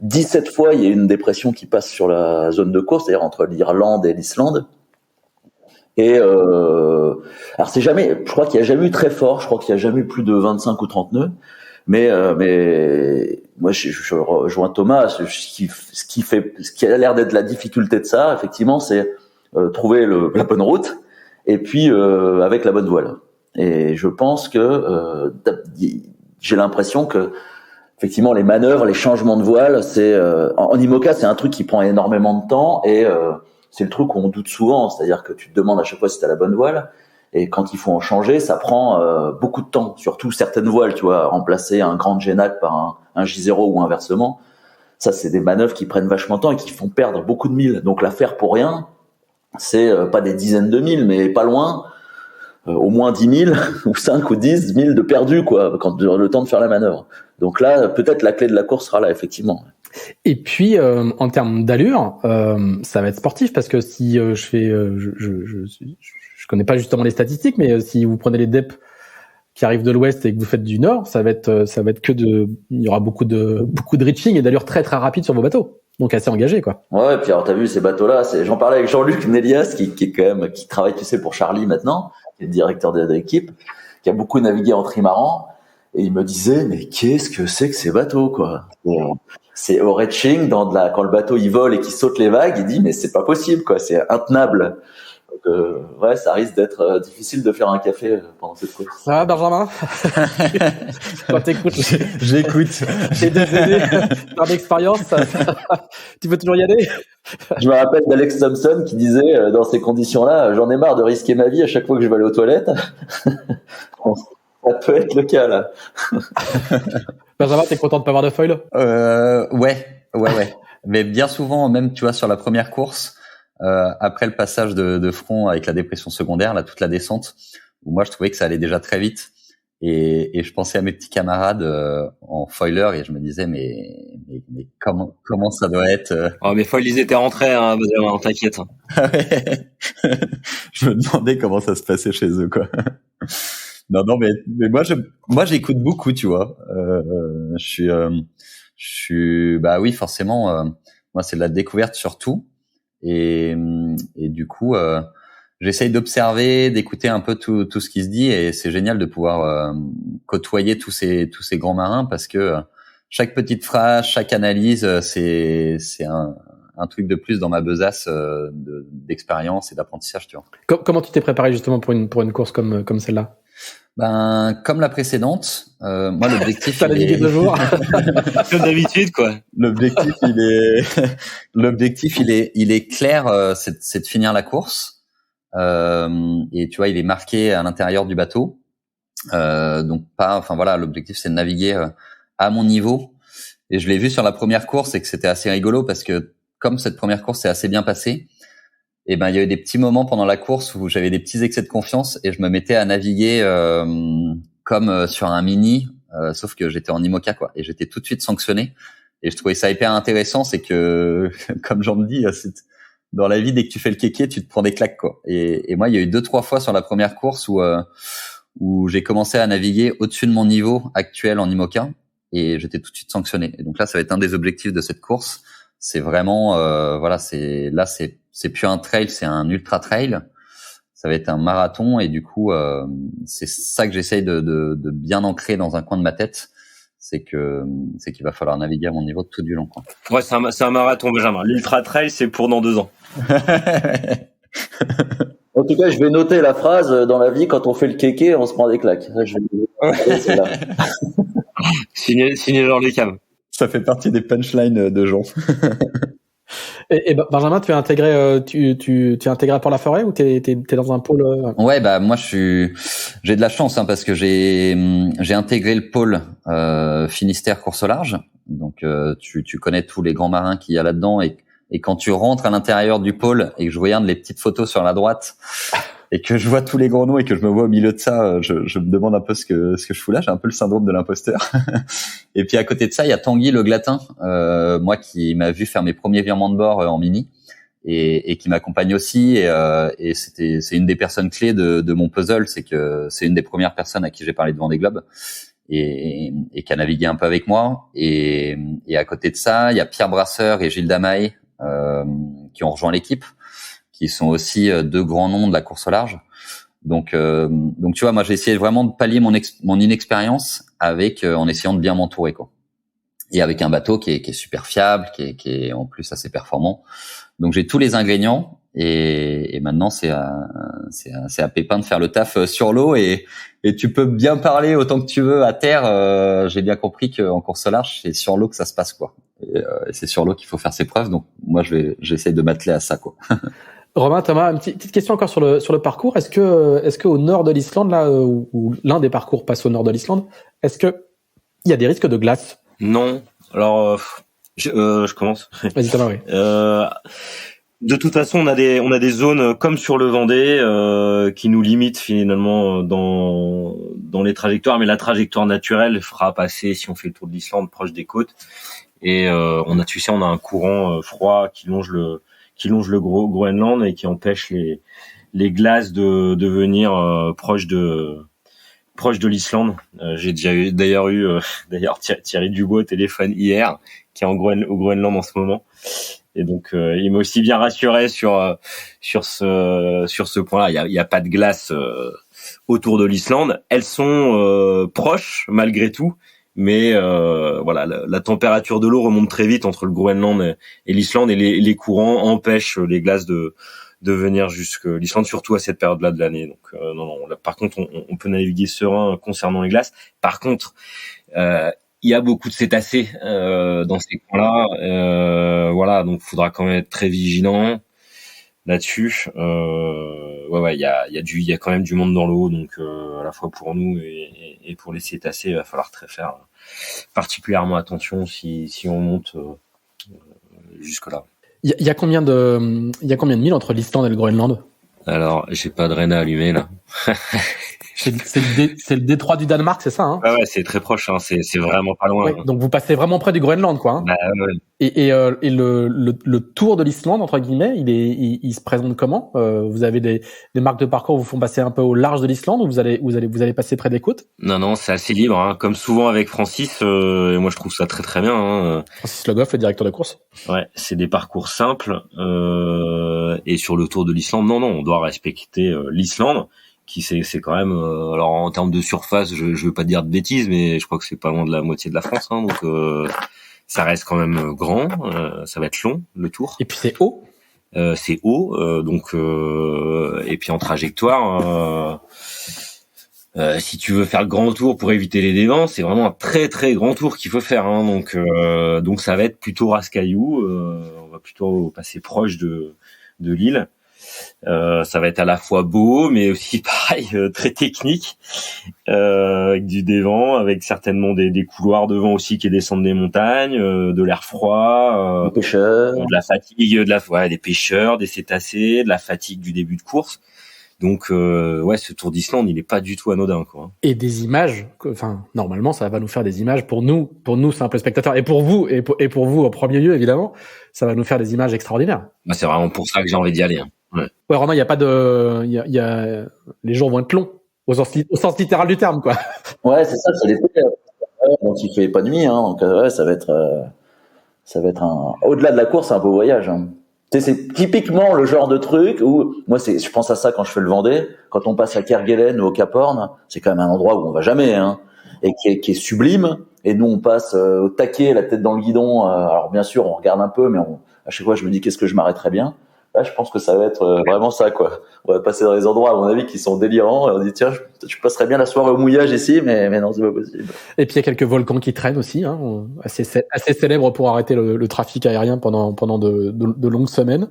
17 fois, il y a une dépression qui passe sur la zone de course, c'est-à-dire entre l'Irlande et l'Islande. Et alors je crois qu'il y a jamais eu très fort. Je crois qu'il y a jamais eu plus de 25 ou 30 nœuds. Mais moi, je rejoins Thomas. Ce qui a l'air d'être la difficulté de ça, effectivement, c'est trouver la bonne route et puis avec la bonne voile. Et je pense que j'ai l'impression que effectivement les manœuvres, les changements de voile, c'est en IMOCA, c'est un truc qui prend énormément de temps et c'est le truc où on doute souvent, c'est-à-dire que tu te demandes à chaque fois si t'as la bonne voile. Et quand il faut en changer, ça prend beaucoup de temps. Surtout certaines voiles, tu vois, remplacer un grand Genac par un J0 ou inversement. Ça, c'est des manœuvres qui prennent vachement de temps et qui font perdre beaucoup de milles. Donc la faire pour rien, c'est pas des dizaines de milles, mais pas loin, au moins 10 000 ou 5 ou 10 000 de perdus, quoi, quand le temps de faire la manœuvre. Donc là, peut-être la clé de la course sera là, effectivement. Et puis en termes d'allure, ça va être sportif parce que si je fais, je connais pas justement les statistiques, mais si vous prenez les DEP qui arrivent de l'ouest et que vous faites du nord, ça va être il y aura beaucoup de reaching et d'allure très très rapide sur vos bateaux. Donc assez engagé, quoi. Ouais, puis alors t'as vu ces bateaux-là, j'en parlais avec Jean-Luc Nélias qui est quand même, qui travaille, tu sais, pour Charlie maintenant, qui est le directeur de l'équipe, qui a beaucoup navigué en trimaran, et il me disait, mais qu'est-ce que c'est que ces bateaux, quoi? C'est au reaching, quand le bateau il vole et qu'il saute les vagues, il dit, mais c'est pas possible, quoi, c'est intenable. Donc, ça risque d'être difficile de faire un café pendant cette course. Ça va, Benjamin? Quand t'écoutes, j'écoute. J'ai des idées par d'expérience. Tu peux toujours y aller? Je me rappelle d'Alex Thompson qui disait, dans ces conditions-là, j'en ai marre de risquer ma vie à chaque fois que je vais aller aux toilettes. Ça peut être le cas, là. Benjamin, t'es content de pas avoir de foil? Ouais. Mais bien souvent, même, tu vois, sur la première course, après le passage de front avec la dépression secondaire, là, toute la descente, où moi je trouvais que ça allait déjà très vite. Et je pensais à mes petits camarades en foiler et je me disais mais comment ça doit être Oh, mes foils, ils étaient rentrés, hein, Benjamin, t'inquiète. Je me demandais comment ça se passait chez eux, quoi. Non, mais moi j'écoute beaucoup, tu vois. Je suis, bah oui, forcément. Moi, c'est de la découverte surtout, et du coup, j'essaye d'observer, d'écouter un peu tout ce qui se dit, et c'est génial de pouvoir côtoyer tous ces grands marins parce que chaque petite phrase, chaque analyse, c'est un truc de plus dans ma besace d'expérience et d'apprentissage, tu vois. Comment tu t'es préparé justement pour une course comme celle-là? Ben, comme la précédente, moi l'objectif T'as navigué 2 jours. Comme d'habitude, quoi. L'objectif il est clair, c'est de finir la course. Et tu vois, il est marqué à l'intérieur du bateau. Donc l'objectif c'est de naviguer à mon niveau. Et je l'ai vu sur la première course et que c'était assez rigolo parce que comme cette première course s'est assez bien passée, et ben il y a eu des petits moments pendant la course où j'avais des petits excès de confiance et je me mettais à naviguer comme sur un mini, sauf que j'étais en IMOCA, quoi, et j'étais tout de suite sanctionné. Et je trouvais ça hyper intéressant, c'est que comme j'en dis, dans la vie, dès que tu fais le kéké, tu te prends des claques, quoi. Et moi, il y a eu 2-3 fois sur la première course où j'ai commencé à naviguer au-dessus de mon niveau actuel en IMOCA et j'étais tout de suite sanctionné. Et donc là, ça va être un des objectifs de cette course. C'est vraiment, c'est plus un trail, c'est un ultra trail. Ça va être un marathon et du coup, c'est ça que j'essaye de bien ancrer dans un coin de ma tête. C'est qu'il va falloir naviguer à mon niveau tout du long, quoi. Ouais, c'est un marathon, Benjamin. L'ultra trail, c'est pour dans 2 ans. En tout cas, je vais noter la phrase dans la vie, quand on fait le kéké, on se prend des claques. Ça, je vais c'est là. Signé Jean Le Cam. Ça fait partie des punchlines de Jean. Et Benjamin, tu es intégré, tu es intégré à Port-la-Forêt ou t'es dans un pôle Ouais, bah moi j'ai de la chance parce que j'ai intégré le pôle Finistère course au large. Donc tu connais tous les grands marins qu'il y a là-dedans et quand tu rentres à l'intérieur du pôle et que je regarde les petites photos sur la droite et que je vois tous les gros noms et que je me vois au milieu de ça, je me demande un peu ce que je fous là. J'ai un peu le syndrome de l'imposteur. Et puis à côté de ça, il y a Tanguy Le Glatin, moi qui m'a vu faire mes premiers virements de bord en mini et qui m'accompagne aussi. Et c'est une des personnes clés de mon puzzle, c'est que c'est une des premières personnes à qui j'ai parlé de Vendée Globe et qui a navigué un peu avec moi. Et à côté de ça, il y a Pierre Brasseur et Gilles Damaille qui ont rejoint l'équipe, qui sont aussi 2 grands noms de la course au large. Donc tu vois, moi j'ai essayé vraiment de pallier mon inexpérience avec en essayant de bien m'entourer, quoi. Et avec un bateau qui est super fiable, qui est en plus assez performant. Donc j'ai tous les ingrédients et maintenant c'est à Pépin de faire le taf sur l'eau et tu peux bien parler autant que tu veux à terre. J'ai bien compris qu'en course au large c'est sur l'eau que ça se passe, quoi. Et c'est sur l'eau qu'il faut faire ses preuves. Donc moi j'essaie de m'atteler à ça, quoi. Romain, Thomas, une petite question encore sur le parcours. Est-ce que au nord de l'Islande, là, où l'un des parcours passe au nord de l'Islande, est-ce que il y a des risques de glace? Non. Alors, je commence. Vas-y, Thomas, oui. De toute façon, on a des zones comme sur le Vendée qui nous limitent finalement dans les trajectoires, mais la trajectoire naturelle fera passer, si on fait le tour de l'Islande, proche des côtes. Et on a un courant froid qui longe le Groenland et qui empêche les glaces de venir proche de l'Islande. J'ai d'ailleurs eu Thierry Dubois au téléphone hier, qui est au Groenland en ce moment. Et donc il m'a aussi bien rassuré sur ce point-là. Il y a pas de glace autour de l'Islande. Elles sont proches malgré tout, mais voilà, la température de l'eau remonte très vite entre le Groenland et l'Islande et les courants empêchent les glaces de venir jusque l'Islande, surtout à cette période-là de l'année. Donc non, là, par contre, on peut naviguer serein concernant les glaces. Par contre, il y a beaucoup de cétacés dans ces coins-là. Voilà, donc il faudra quand même être très vigilant là-dessus. Ouais, il y a quand même du monde dans l'eau, donc à la fois pour nous et pour les cétacés, il va falloir faire particulièrement attention si on monte jusque là. Il y a combien de milles entre l'Islande et le Groenland? Alors, j'ai pas de Rena allumé là. C'est le détroit du Danemark, c'est ça, hein? Ouais, c'est très proche, hein. C'est vraiment pas loin. Ouais, donc vous passez vraiment près du Groenland, quoi. Hein. Bah, ouais. Et le tour de l'Islande, entre guillemets, il se présente comment? Vous avez des marques de parcours vous font passer un peu au large de l'Islande ou vous allez passer près des côtes? Non, c'est assez libre, hein. Comme souvent avec Francis, et moi je trouve ça très très bien, hein. Francis Le Goff, le directeur de course. Ouais, c'est des parcours simples, et sur le tour de l'Islande, non, on doit respecter l'Islande, qui c'est quand même, alors en termes de surface, je veux pas dire de bêtises, mais je crois que c'est pas loin de la moitié de la France, hein, donc ça reste quand même grand, ça va être long le tour. Et puis c'est haut. C'est haut, donc et puis en trajectoire. Si tu veux faire le grand tour pour éviter les dévents, c'est vraiment un très très grand tour qu'il faut faire, hein, donc ça va être plutôt rascaillou. On va plutôt passer proche de l'île. Ça va être à la fois beau, mais aussi pareil très technique, avec du dévent, avec certainement des couloirs de vent aussi qui descendent des montagnes, de l'air froid, Les pêcheurs, de la fatigue, des pêcheurs, des cétacés, de la fatigue du début de course. Donc ouais, ce Tour d'Islande, il est pas du tout anodin, quoi. Et des images, enfin normalement ça va nous faire des images pour nous simples spectateurs, et pour vous au premier lieu évidemment, ça va nous faire des images extraordinaires. Bah, c'est vraiment pour ça que j'ai envie d'y aller. Hein. Ouais, Romain, il y a pas de, les jours vont être longs au sens littéral du terme, quoi. ouais, c'est ça, c'est l'été. Donc il fait pas nuit, hein, donc ouais, ça va être un. Au-delà de la course, c'est un beau voyage. Hein. Tu sais, c'est typiquement le genre de truc où moi, je pense à ça quand je fais le Vendée, quand on passe à Kerguelen ou au Cap Horn, c'est quand même un endroit où on va jamais, hein, et qui est sublime. Et nous, on passe au taquet, la tête dans le guidon. Alors bien sûr, on regarde un peu, mais à chaque fois, je me dis qu'est-ce que je m'arrêterais bien. Là, je pense que ça va être vraiment ça, quoi. On va passer dans des endroits, à mon avis, qui sont délirants. Et on dit, tiens, je passerais bien la soirée au mouillage ici, mais non, c'est pas possible. Et puis il y a quelques volcans qui traînent aussi, hein, assez célèbres pour arrêter le trafic aérien pendant de longues semaines.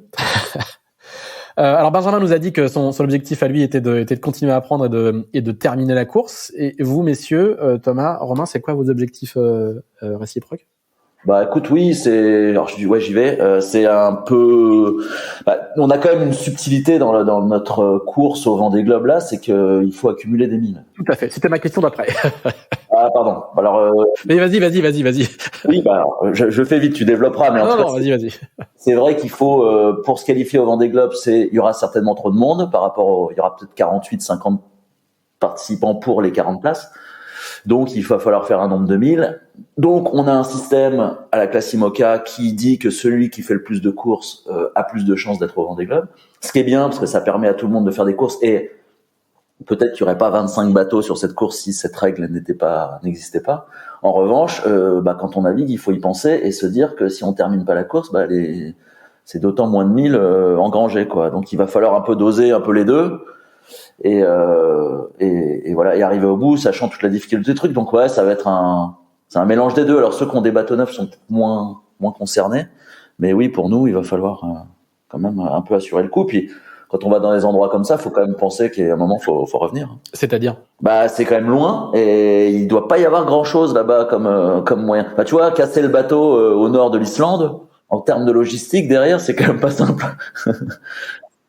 Alors Benjamin nous a dit que son objectif à lui était de continuer à apprendre et de terminer la course. Et vous, messieurs, Thomas, Romain, c'est quoi vos objectifs réciproques? Bah écoute, oui, alors je dis ouais, j'y vais. C'est un peu, on a quand même une subtilité dans notre course au Vendée Globe là, c'est que il faut accumuler des milles. Tout à fait. C'était ma question d'après. Ah pardon. Alors mais vas-y. oui, alors, je fais vite, tu développeras, mais non, vas-y. C'est vrai qu'il faut pour se qualifier au Vendée Globe, il y aura certainement trop de monde par rapport il y aura peut-être 48-50 participants pour les 40 places. Donc, il va falloir faire un nombre de 1000. Donc, on a un système à la classe IMOCA qui dit que celui qui fait le plus de courses a plus de chances d'être au Vendée Globe. Ce qui est bien, parce que ça permet à tout le monde de faire des courses. Et peut-être qu'il n'y aurait pas 25 bateaux sur cette course si cette règle n'existait pas. En revanche, quand on navigue, il faut y penser et se dire que si on termine pas la course, c'est d'autant moins de 1000 engrangés, quoi. Donc, il va falloir un peu doser un peu les deux. Et voilà, et arriver au bout, sachant toute la difficulté du truc. Donc ouais, ça va être c'est un mélange des deux. Alors ceux qui ont des bateaux neufs sont moins concernés, mais oui, pour nous, il va falloir quand même un peu assurer le coup. Puis quand on va dans des endroits comme ça, faut quand même penser qu'à un moment, faut revenir. C'est-à-dire? C'est quand même loin et il doit pas y avoir grand-chose là-bas comme moyen. Tu vois, casser le bateau au nord de l'Islande, en termes de logistique derrière, c'est quand même pas simple.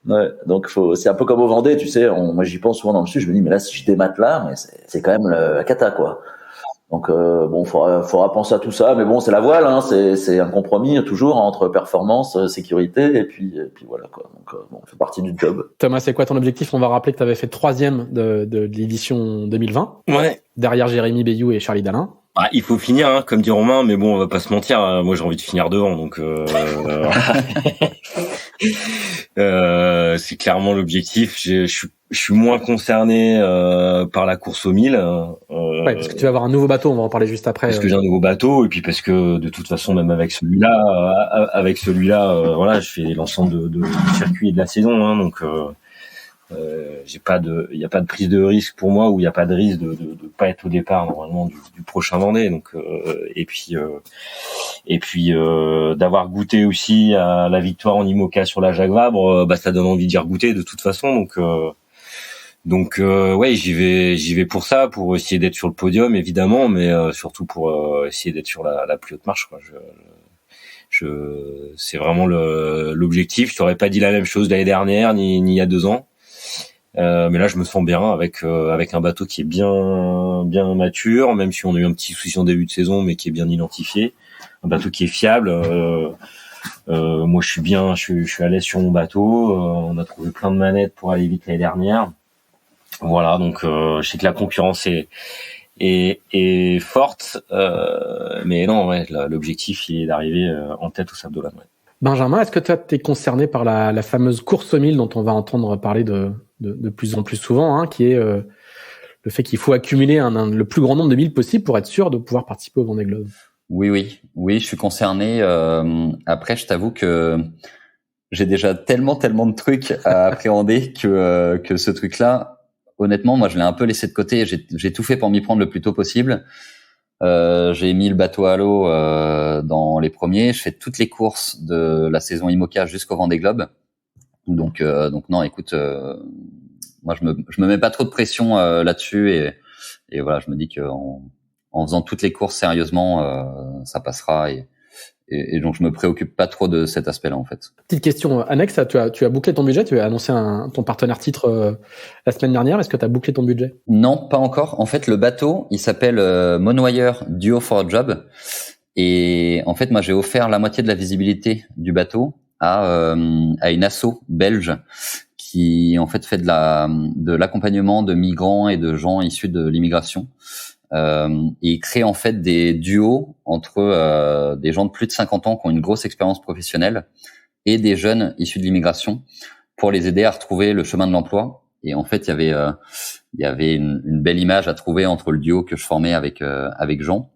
Ouais, donc c'est un peu comme au Vendée, tu sais, moi j'y pense souvent dans le sud, je me dis mais là si je démate là, mais c'est quand même la cata, quoi. Donc faudra penser à tout ça, mais bon, c'est la voile, hein, c'est un compromis toujours entre performance, sécurité et puis voilà, quoi. Donc ça fait partie du job. Thomas, c'est quoi ton objectif? On va rappeler que tu avais fait 3e de l'édition 2020. Ouais. Derrière Jérémy Bayou et Charlie Dalin. Il faut finir, hein, comme dit Romain, mais bon, on va pas se mentir. Moi, j'ai envie de finir devant, donc c'est clairement l'objectif. Je suis moins concerné par la course aux 1000. Ouais, parce que tu vas avoir un nouveau bateau, on va en parler juste après. Parce que j'ai un nouveau bateau, et puis parce que de toute façon, même avec celui-là, voilà, je fais l'ensemble du circuit et de la saison, hein, donc. Il y a pas de prise de risque pour moi, ou il y a pas de risque de pas être au départ normalement du prochain Vendée. Donc et puis d'avoir goûté aussi à la victoire en IMOCA sur la Jacques Vabre, ça donne envie d'y regoûter de toute façon. Donc ouais, j'y vais pour ça, pour essayer d'être sur le podium évidemment, mais surtout pour essayer d'être sur la plus haute marche, quoi. C'est vraiment l'objectif. Je t'aurais pas dit la même chose l'année dernière ni il y a 2 ans. Mais là, je me sens bien avec un bateau qui est bien mature, même si on a eu un petit souci en début de saison, mais qui est bien identifié. Un bateau qui est fiable. Moi, je suis à l'aise sur mon bateau. On a trouvé plein de manettes pour aller vite l'année dernière. Voilà, donc je sais que la concurrence est forte, mais non, ouais, l'objectif il est d'arriver en tête au Sable d'Olonne. Ouais. Benjamin, est-ce que tu es concerné par la fameuse course aux 1000 dont on va entendre parler de plus en plus souvent, hein, qui est le fait qu'il faut accumuler le plus grand nombre de 1000 possible pour être sûr de pouvoir participer au Vendée Globe? Oui, je suis concerné. Après, je t'avoue que j'ai déjà tellement de trucs à appréhender que ce truc-là, honnêtement, moi, je l'ai un peu laissé de côté. J'ai tout fait pour m'y prendre le plus tôt possible. J'ai mis le bateau à l'eau dans les premiers. Je fais toutes les courses de la saison IMOCA jusqu'au Vendée Globe. Donc non, écoute, moi, je me mets pas trop de pression là-dessus et voilà, je me dis que en faisant toutes les courses sérieusement, ça passera et donc je me préoccupe pas trop de cet aspect-là en fait. Petite question annexe, tu as bouclé ton budget, tu as annoncé ton partenaire titre la semaine dernière, est-ce que tu as bouclé ton budget? Non, pas encore. En fait, le bateau, il s'appelle Monwire Duo for a Job et en fait, moi j'ai offert la moitié de la visibilité du bateau à une asso belge qui en fait de l'accompagnement de migrants et de gens issus de l'immigration. Et crée en fait des duos entre des gens de plus de 50 ans qui ont une grosse expérience professionnelle et des jeunes issus de l'immigration pour les aider à retrouver le chemin de l'emploi. Et en fait, il y avait une belle image à trouver entre le duo que je formais avec Jean.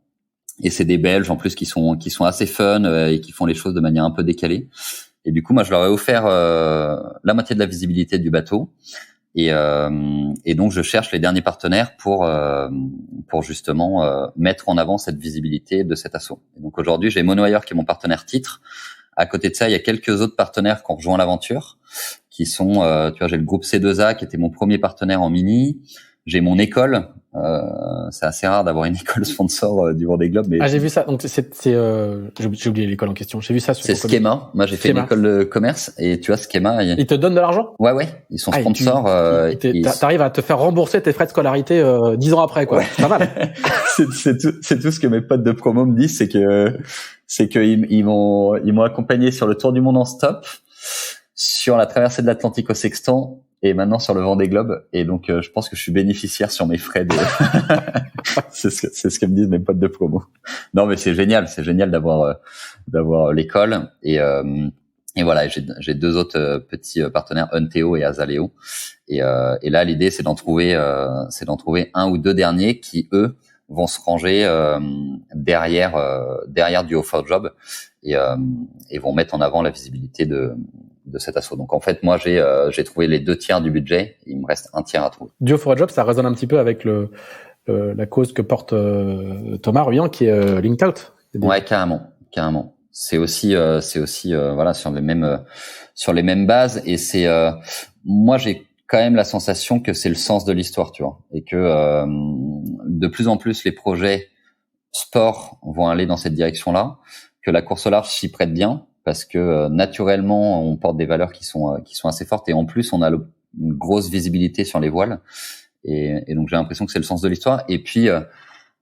Et c'est des Belges en plus qui sont assez fun et qui font les choses de manière un peu décalée. Et du coup, moi, je leur ai offert la moitié de la visibilité du bateau. Et donc je cherche les derniers partenaires pour justement mettre en avant cette visibilité de cet assaut. Et donc aujourd'hui j'ai Monwire qui est mon partenaire titre. À côté de ça il y a quelques autres partenaires qui ont rejoint l'aventure, qui sont tu vois, j'ai le groupe C2A qui était mon premier partenaire en mini. J'ai mon école. C'est assez rare d'avoir une école sponsor du Vendée Globe. Mais j'ai vu ça. Donc j'ai oublié l'école en question. J'ai vu ça sur. C'est Schema. Moi, j'ai fait une école de commerce et tu vois, Schema. Ils te donnent de l'argent? Ouais. Ils sont sponsors. T'arrives à te faire rembourser tes frais de scolarité 10 ans après, quoi. Ouais. C'est pas mal. c'est tout ce que mes potes de promo me disent, c'est que ils m'ont accompagné sur le tour du monde en stop, sur la traversée de l'Atlantique au Sextant. Et maintenant sur le Vendée Globe, et donc je pense que je suis bénéficiaire sur mes frais de. c'est ce que me disent mes potes de promo. Non mais c'est génial d'avoir l'école et voilà, j'ai deux autres petits partenaires, Unteo et Azaleo, et là l'idée c'est d'en trouver un ou deux derniers qui eux vont se ranger derrière Duo for Job et vont mettre en avant la visibilité de cet assaut. Donc en fait, moi j'ai trouvé les 2 tiers du budget, il me reste 1 tiers à trouver. Duo for a Job, ça résonne un petit peu avec la cause que porte Thomas Ruyant, qui est Linked Out. Ouais, carrément. C'est aussi voilà sur les mêmes bases et c'est moi j'ai quand même la sensation que c'est le sens de l'histoire, tu vois, et que de plus en plus les projets sport vont aller dans cette direction-là, que la course au large s'y prête bien. Parce que naturellement, on porte des valeurs qui sont assez fortes et en plus, on a une grosse visibilité sur les voiles et donc j'ai l'impression que c'est le sens de l'histoire. Et puis,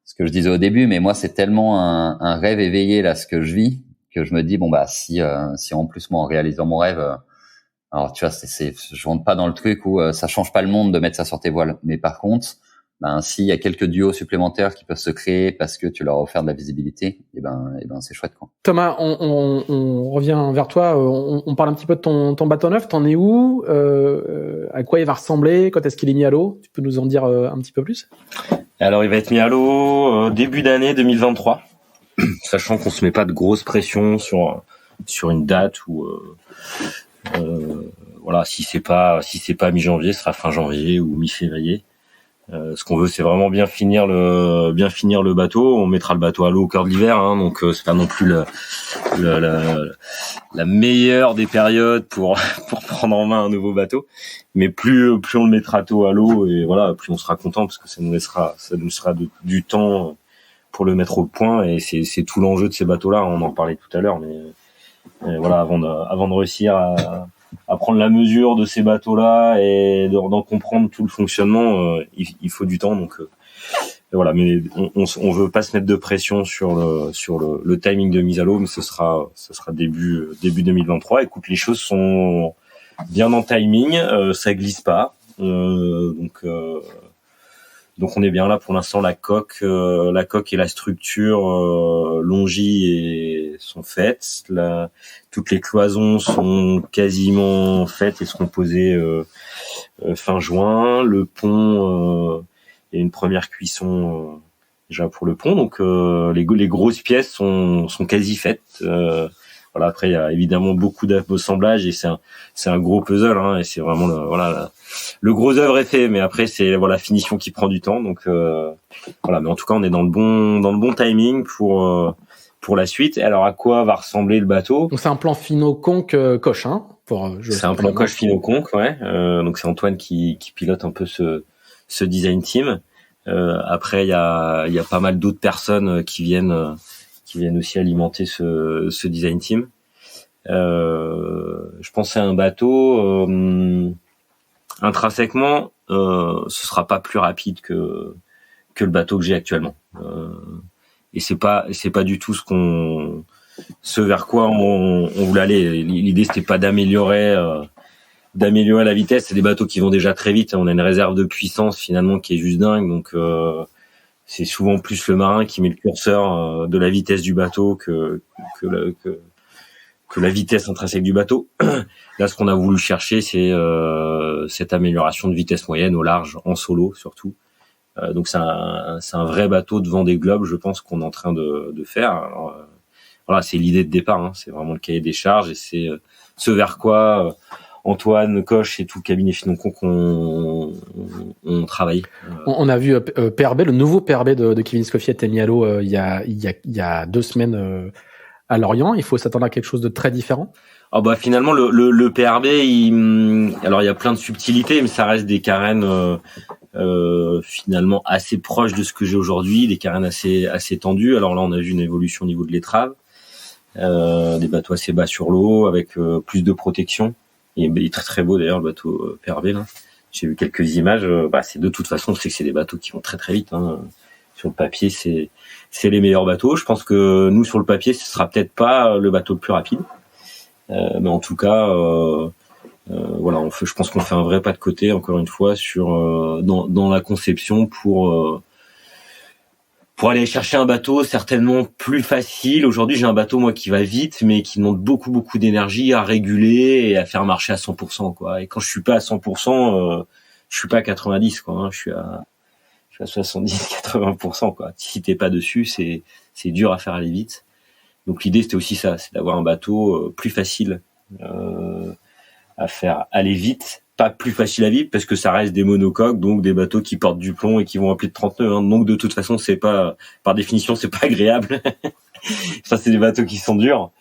ce que je disais au début, mais moi, c'est tellement un rêve éveillé là, ce que je vis, que je me dis bon bah si en plus moi en réalisant mon rêve, alors tu vois, je rentre pas dans le truc où ça change pas le monde de mettre ça sur tes voiles, mais par contre, s'il y a quelques duos supplémentaires qui peuvent se créer parce que tu leur as offert de la visibilité, et ben c'est chouette quoi. Thomas, on revient vers toi. On parle un petit peu de ton bateau neuf. T'en es où? À quoi il va ressembler? Quand est-ce qu'il est mis à l'eau? Tu peux nous en dire un petit peu plus? Alors il va être mis à l'eau début d'année 2023, sachant qu'on se met pas de grosse pression sur une date ou voilà, si c'est pas mi-janvier, ce sera fin janvier ou mi-février. Ce qu'on veut, c'est vraiment bien finir le bateau. On mettra le bateau à l'eau au cœur de l'hiver, hein, donc c'est pas non plus la meilleure des périodes pour prendre en main un nouveau bateau. Mais plus on le mettra tôt à l'eau, et voilà, plus on sera content parce que ça nous sera du temps pour le mettre au point. Et c'est tout l'enjeu de ces bateaux-là. On en parlait tout à l'heure, mais voilà, avant de réussir à prendre la mesure de ces bateaux-là et d'en comprendre tout le fonctionnement, il faut du temps. Donc voilà, mais on veut pas se mettre de pression sur le timing de mise à l'eau, mais ce sera début 2023. Écoute, les choses sont bien en timing, ça glisse pas, donc on est bien là pour l'instant. La coque et la structure longie sont faites. Toutes les cloisons sont quasiment faites et seront posées fin juin. Le pont, il y a une première cuisson déjà pour le pont, donc les grosses pièces sont quasi faites. Voilà, après il y a évidemment beaucoup d'assemblages et c'est un gros puzzle, hein, et c'est vraiment le gros œuvre est fait, mais après c'est la finition qui prend du temps. Donc voilà, mais en tout cas on est dans le bon timing pour la suite. Alors à quoi va ressembler le bateau? Donc c'est un plan Fino-Conque Coche, hein, c'est un plan Coche Fino-Conque, ouais. Donc c'est Antoine qui pilote un peu ce design team. Après il y a pas mal d'autres personnes qui viennent aussi alimenter ce design team. Je pensais à un bateau, intrinsèquement, ce sera pas plus rapide que le bateau que j'ai actuellement. Et c'est pas du tout ce vers quoi on voulait aller. L'idée c'était pas d'améliorer la vitesse. C'est des bateaux qui vont déjà très vite. On a une réserve de puissance finalement qui est juste dingue. Donc c'est souvent plus le marin qui met le curseur de la vitesse du bateau que la vitesse intrinsèque du bateau. Là, ce qu'on a voulu chercher, c'est cette amélioration de vitesse moyenne au large, en solo surtout. Donc c'est un vrai bateau de Vendée Globe, je pense, qu'on est en train de faire. Alors, voilà, c'est l'idée de départ, hein. C'est vraiment le cahier des charges et c'est ce vers quoi Antoine Coche et tout le cabinet Fino-Conque on travaille. On a vu PRB, le nouveau PRB de Kevin Scoffier était mis à l'eau il y a 2 semaines à Lorient. Il faut s'attendre à quelque chose de très différent. Ah bah finalement le PRB, alors il y a plein de subtilités, mais ça reste des carènes finalement assez proches de ce que j'ai aujourd'hui, des carènes assez tendues. Alors là on a vu une évolution au niveau de l'étrave, des bateaux assez bas sur l'eau avec plus de protection. Il est très très beau d'ailleurs le bateau PRB là. J'ai vu quelques images. C'est de toute façon, c'est que c'est des bateaux qui vont très très vite, hein. Sur le papier, c'est les meilleurs bateaux. Je pense que nous sur le papier, ce sera peut-être pas le bateau le plus rapide, mais en tout cas, voilà, je pense qu'on fait un vrai pas de côté encore une fois sur dans la conception pour aller chercher un bateau certainement plus facile. Aujourd'hui, j'ai un bateau moi qui va vite, mais qui demande beaucoup beaucoup d'énergie à réguler et à faire marcher à 100%, quoi. Et quand je suis pas à 100%, je suis pas à 90, quoi, hein. Je suis à 70-80%, quoi. Si t'es pas dessus, c'est dur à faire aller vite. Donc l'idée c'était aussi ça, c'est d'avoir un bateau plus facile à faire aller vite. Pas plus facile à vivre parce que ça reste des monocoques, donc des bateaux qui portent du plomb et qui vont à plus de 30 nœuds, hein. Donc de toute façon, c'est pas, par définition, c'est pas agréable. Ça, c'est des bateaux qui sont durs.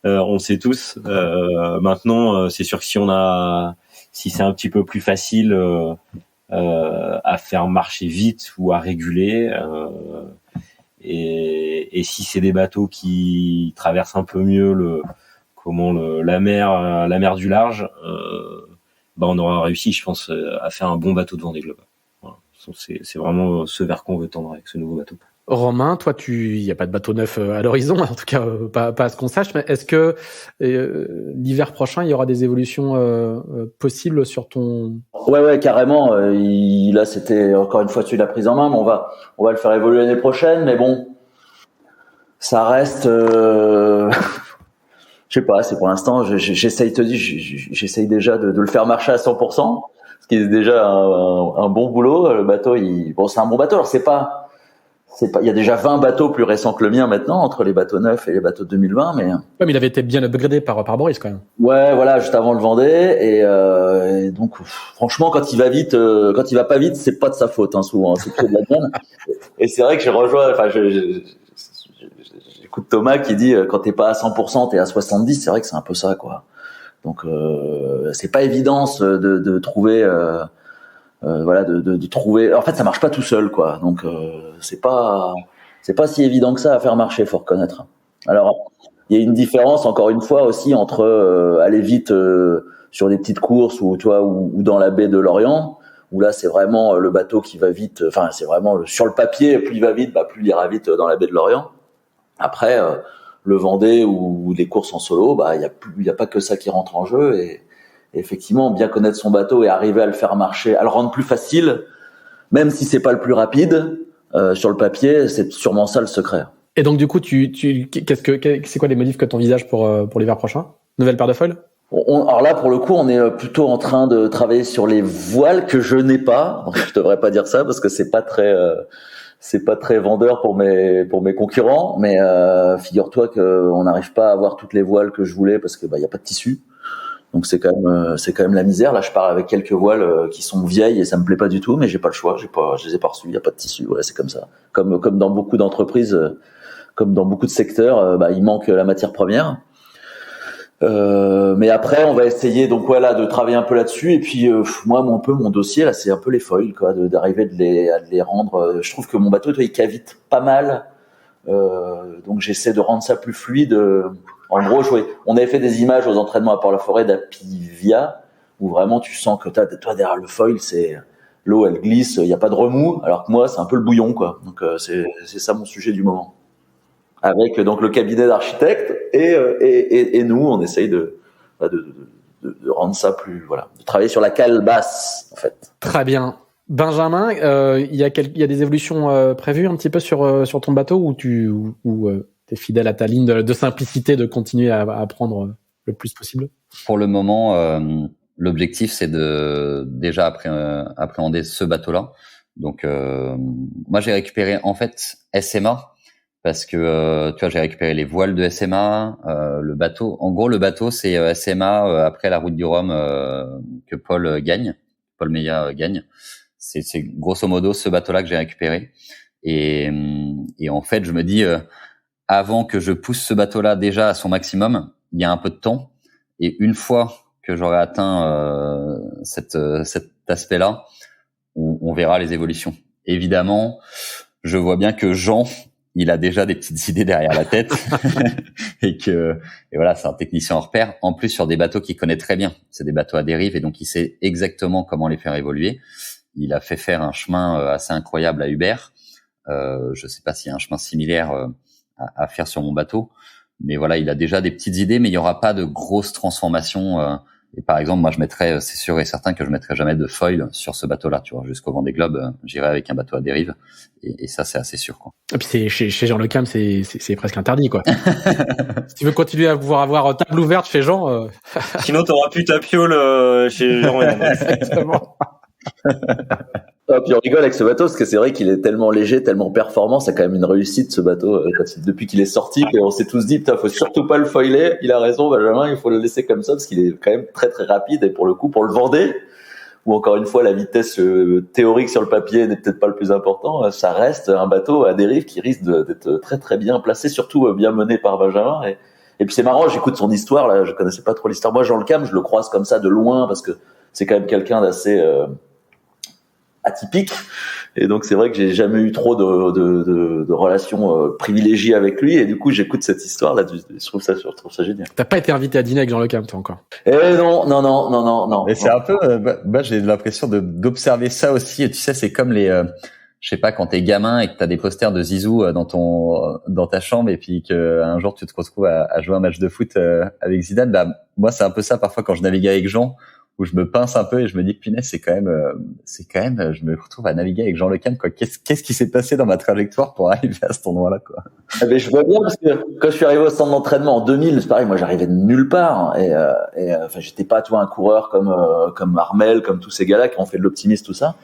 On le sait tous. Maintenant, c'est sûr que si c'est un petit peu plus facile à faire marcher vite ou à réguler, et si c'est des bateaux qui traversent un peu mieux la mer du large, on aura réussi, je pense, à faire un bon bateau de Vendée Globe. Voilà. C'est vraiment ce vers quoi on veut tendre avec ce nouveau bateau. Romain, toi, il y a pas de bateau neuf à l'horizon, en tout cas pas à ce qu'on sache, mais est-ce que l'hiver prochain il y aura des évolutions possibles sur ton... Ouais, carrément. Là, c'était encore une fois celui de la prise en main, mais on va le faire évoluer l'année prochaine, mais bon, ça reste. Je sais pas, c'est pour l'instant, j'essaye déjà de le faire marcher à 100%, ce qui est déjà un bon boulot. Le bateau, c'est un bon bateau. Alors c'est pas, il y a déjà 20 bateaux plus récents que le mien maintenant, entre les bateaux neufs et les bateaux de 2020, mais. Ouais, mais il avait été bien upgradé par Boris quand même. Ouais, voilà, juste avant le Vendée, et donc, franchement, quand il va pas vite, c'est pas de sa faute, hein, souvent, c'est que de la mienne. Et c'est vrai que j'ai rejoint, j'écoute Thomas qui dit quand t'es pas à 100%, t'es à 70%. C'est vrai que c'est un peu ça, quoi. Donc c'est pas évident de trouver, de trouver. En fait, ça marche pas tout seul, quoi. Donc c'est pas si évident que ça à faire marcher, faut reconnaître. Alors il y a une différence encore une fois aussi entre aller vite sur des petites courses ou dans la baie de Lorient, où là c'est vraiment le bateau qui va vite. Enfin, c'est vraiment sur le papier, plus il va vite, plus il ira vite dans la baie de Lorient. Après, le Vendée ou les courses en solo, il y a pas que ça qui rentre en jeu et effectivement, bien connaître son bateau et arriver à le faire marcher, à le rendre plus facile, même si c'est pas le plus rapide sur le papier, c'est sûrement ça le secret. Et donc du coup, c'est quoi les modifs que tu envisages pour l'hiver prochain? Nouvelle paire de foils? Alors là, pour le coup, on est plutôt en train de travailler sur les voiles que je n'ai pas. Donc, je devrais pas dire ça parce que c'est pas très vendeur pour mes concurrents. Mais figure-toi qu'on n'arrive pas à avoir toutes les voiles que je voulais parce que y a pas de tissu. Donc c'est quand même la misère. Là, je pars avec quelques voiles qui sont vieilles et ça me plaît pas du tout, mais j'ai pas le choix. Je les ai pas reçues. Il y a pas de tissu. Voilà, c'est comme ça. Comme dans beaucoup d'entreprises, comme dans beaucoup de secteurs, il manque la matière première. Mais après, on va essayer donc de travailler un peu là-dessus. Et puis moi, mon dossier là, c'est un peu les foils, quoi, d'arriver à les rendre. Je trouve que mon bateau, il cavite pas mal, donc j'essaie de rendre ça plus fluide. En gros, on avait fait des images aux entraînements à Port-la-Forêt d'Apivia, où vraiment tu sens que toi derrière le foil, c'est l'eau, elle glisse, il y a pas de remous, alors que moi, c'est un peu le bouillon, quoi. Donc c'est ça mon sujet du moment. Avec donc le cabinet d'architecte et nous, on essaye de rendre ça plus, de travailler sur la cale basse, en fait. Très bien. Benjamin, il y a des évolutions prévues un petit peu sur ton bateau ou t'es fidèle à ta ligne de simplicité, de continuer à apprendre le plus possible? Pour le moment, l'objectif c'est de déjà appréhender ce bateau-là. Donc moi j'ai récupéré en fait SMA parce que j'ai récupéré les voiles de SMA, le bateau. En gros, le bateau c'est SMA après la route du Rhum que Paul Meillat gagne. C'est grosso modo ce bateau-là que j'ai récupéré. Et en fait, je me dis avant que je pousse ce bateau-là déjà à son maximum, il y a un peu de temps. Et une fois que j'aurai atteint cet aspect-là, on verra les évolutions. Évidemment, je vois bien que Jean, il a déjà des petites idées derrière la tête et voilà, c'est un technicien hors pair. En plus, sur des bateaux qu'il connaît très bien. C'est des bateaux à dérive et donc il sait exactement comment les faire évoluer. Il a fait faire un chemin assez incroyable à Hubert. Je sais pas s'il y a un chemin similaire à faire sur mon bateau, mais voilà, il a déjà des petites idées, mais il y aura pas de grosses transformations. Et par exemple, moi, c'est sûr et certain que je mettrai jamais de foil sur ce bateau-là, tu vois, jusqu'au Vendée Globe, j'irai avec un bateau à dérive, et ça, c'est assez sûr, quoi. Et puis chez Jean Le Cam, c'est presque interdit, quoi. Si tu veux continuer à pouvoir avoir table ouverte chez Jean, sinon t'auras plus ta piole chez Jean. Exactement. Puis on rigole avec ce bateau parce que c'est vrai qu'il est tellement léger, tellement performant, c'est quand même une réussite ce bateau depuis qu'il est sorti. Et on s'est tous dit putain, faut surtout pas le foiler. Il a raison, Benjamin, il faut le laisser comme ça parce qu'il est quand même très très rapide et pour le coup, pour le Vendée, où encore une fois la vitesse théorique sur le papier n'est peut-être pas le plus important, ça reste un bateau à dérive qui risque d'être très très bien placé, surtout bien mené par Benjamin. Et puis c'est marrant, j'écoute son histoire là, je connaissais pas trop l'histoire. Moi, Jean Le Cam, je le croise comme ça de loin parce que c'est quand même quelqu'un d'assez atypique, et donc c'est vrai que j'ai jamais eu trop de relations privilégiées avec lui, et du coup j'écoute cette histoire là, je trouve ça génial. T'as pas été invité à dîner avec Jean Le Cam, toi, encore? Non. Et c'est un peu, j'ai l'impression d'observer ça aussi. Et tu sais, c'est comme je sais pas, quand t'es gamin et que t'as des posters de Zizou dans ta chambre, et puis qu'un jour tu te retrouves à jouer un match de foot avec Zidane. Moi c'est un peu ça parfois quand je navigue avec Jean, où je me pince un peu et je me dis punaise, c'est quand même je me retrouve à naviguer avec Jean Le Cam, quoi. Qu'est-ce qui s'est passé dans ma trajectoire pour arriver à cet endroit-là, quoi. Mais je vois bien parce que quand je suis arrivé au centre d'entraînement en 2000, c'est pareil, moi j'arrivais de nulle part, et enfin j'étais pas un coureur comme Armel, comme tous ces gars-là qui ont fait de l'optimiste, tout ça.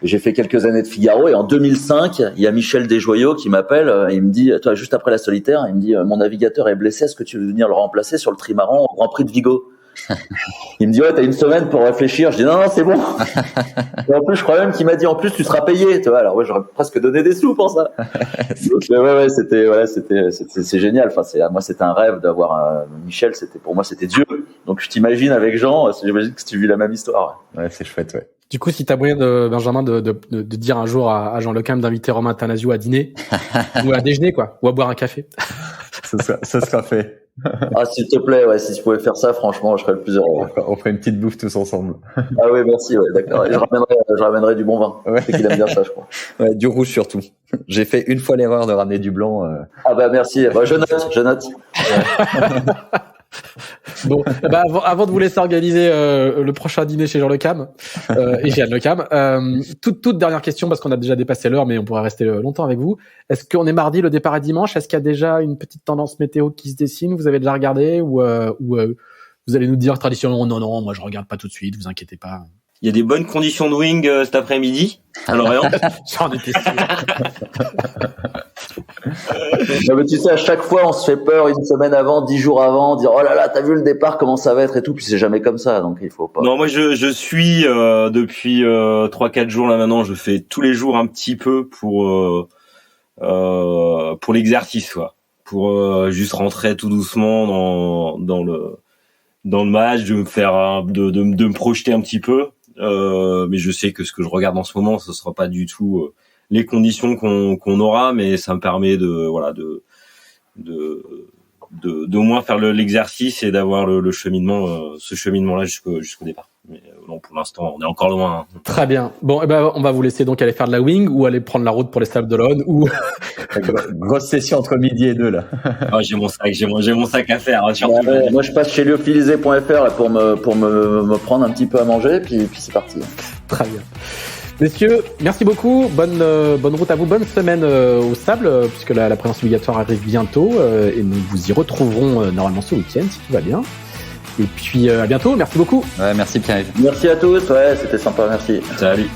J'ai fait quelques années de Figaro, et en 2005, il y a Michel Desjoyaux qui m'appelle, et il me dit, toi, juste après la solitaire, il me dit, mon navigateur est blessé, est-ce que tu veux venir le remplacer sur le trimaran au Grand Prix de Vigo? Il me dit, ouais, t'as une semaine pour réfléchir. Je dis, non, c'est bon. Et en plus, je crois même qu'il m'a dit, en plus, tu seras payé, tu vois. Alors, ouais, j'aurais presque donné des sous pour ça. Donc, c'est génial. Enfin, moi, c'était un rêve d'avoir Michel, pour moi, c'était Dieu. Donc, je t'imagine avec Jean, j'imagine que tu vis la même histoire. Ouais, c'est chouette, ouais. Du coup, si t'as moyen Benjamin de dire un jour à Jean Le Cam d'inviter Romain Thanasio à dîner ou à déjeuner, quoi, ou à boire un café. Ce sera fait. Ah, s'il te plaît, ouais, si tu pouvais faire ça, franchement, je serais le plus heureux. On ferait une petite bouffe tous ensemble. Ah oui, merci, ouais, d'accord. Et je ramènerai du bon vin. Ouais. C'est qu'il aime bien ça, je crois. Ouais, du rouge surtout. J'ai fait une fois l'erreur de ramener du blanc. Ah bah merci. Bah, je note. Bon, bah avant de vous laisser organiser le prochain dîner chez Jean Le Cam et Jeanne Le Cam, toute dernière question parce qu'on a déjà dépassé l'heure, mais on pourrait rester longtemps avec vous. Est-ce qu'on est mardi, le départ est dimanche? Est-ce qu'il y a déjà une petite tendance météo qui se dessine? Vous avez déjà regardé ou vous allez nous dire traditionnellement non, moi je regarde pas tout de suite, vous inquiétez pas. Il y a des bonnes conditions de wing cet après-midi à Lorient. J'en étais sûr. Non, mais tu sais, à chaque fois, on se fait peur une semaine avant, 10 jours avant, dire oh là là, t'as vu le départ, comment ça va être et tout, puis c'est jamais comme ça, donc il faut pas. Non, moi je suis depuis 3-4 jours là maintenant, je fais tous les jours un petit peu pour l'exercice, quoi. Pour juste rentrer tout doucement dans le match, de me faire de me projeter un petit peu. Mais je sais que ce que je regarde en ce moment, ce sera pas du tout les conditions qu'on aura, mais ça me permet de au moins faire l'exercice et d'avoir le cheminement, ce cheminement-là jusqu'au départ. Mais non, pour l'instant, on est encore loin. Hein. Très bien. Bon, eh ben, on va vous laisser donc aller faire de la wing ou aller prendre la route pour les Sables d'Olonne ou Grosse session entre midi et 2 là. Ah, j'ai mon sac à faire. Hein, Ouais, moi, je passe chez lyophilisé.fr pour me prendre un petit peu à manger, puis c'est parti. Très bien. Messieurs, merci beaucoup. Bonne route à vous. Bonne semaine au Sable, puisque la présence obligatoire arrive bientôt. Et nous vous y retrouverons normalement ce week-end, si tout va bien. Et puis à bientôt. Merci beaucoup. Ouais, merci Pierre-Yves. Merci à tous. Ouais, c'était sympa. Merci. Salut.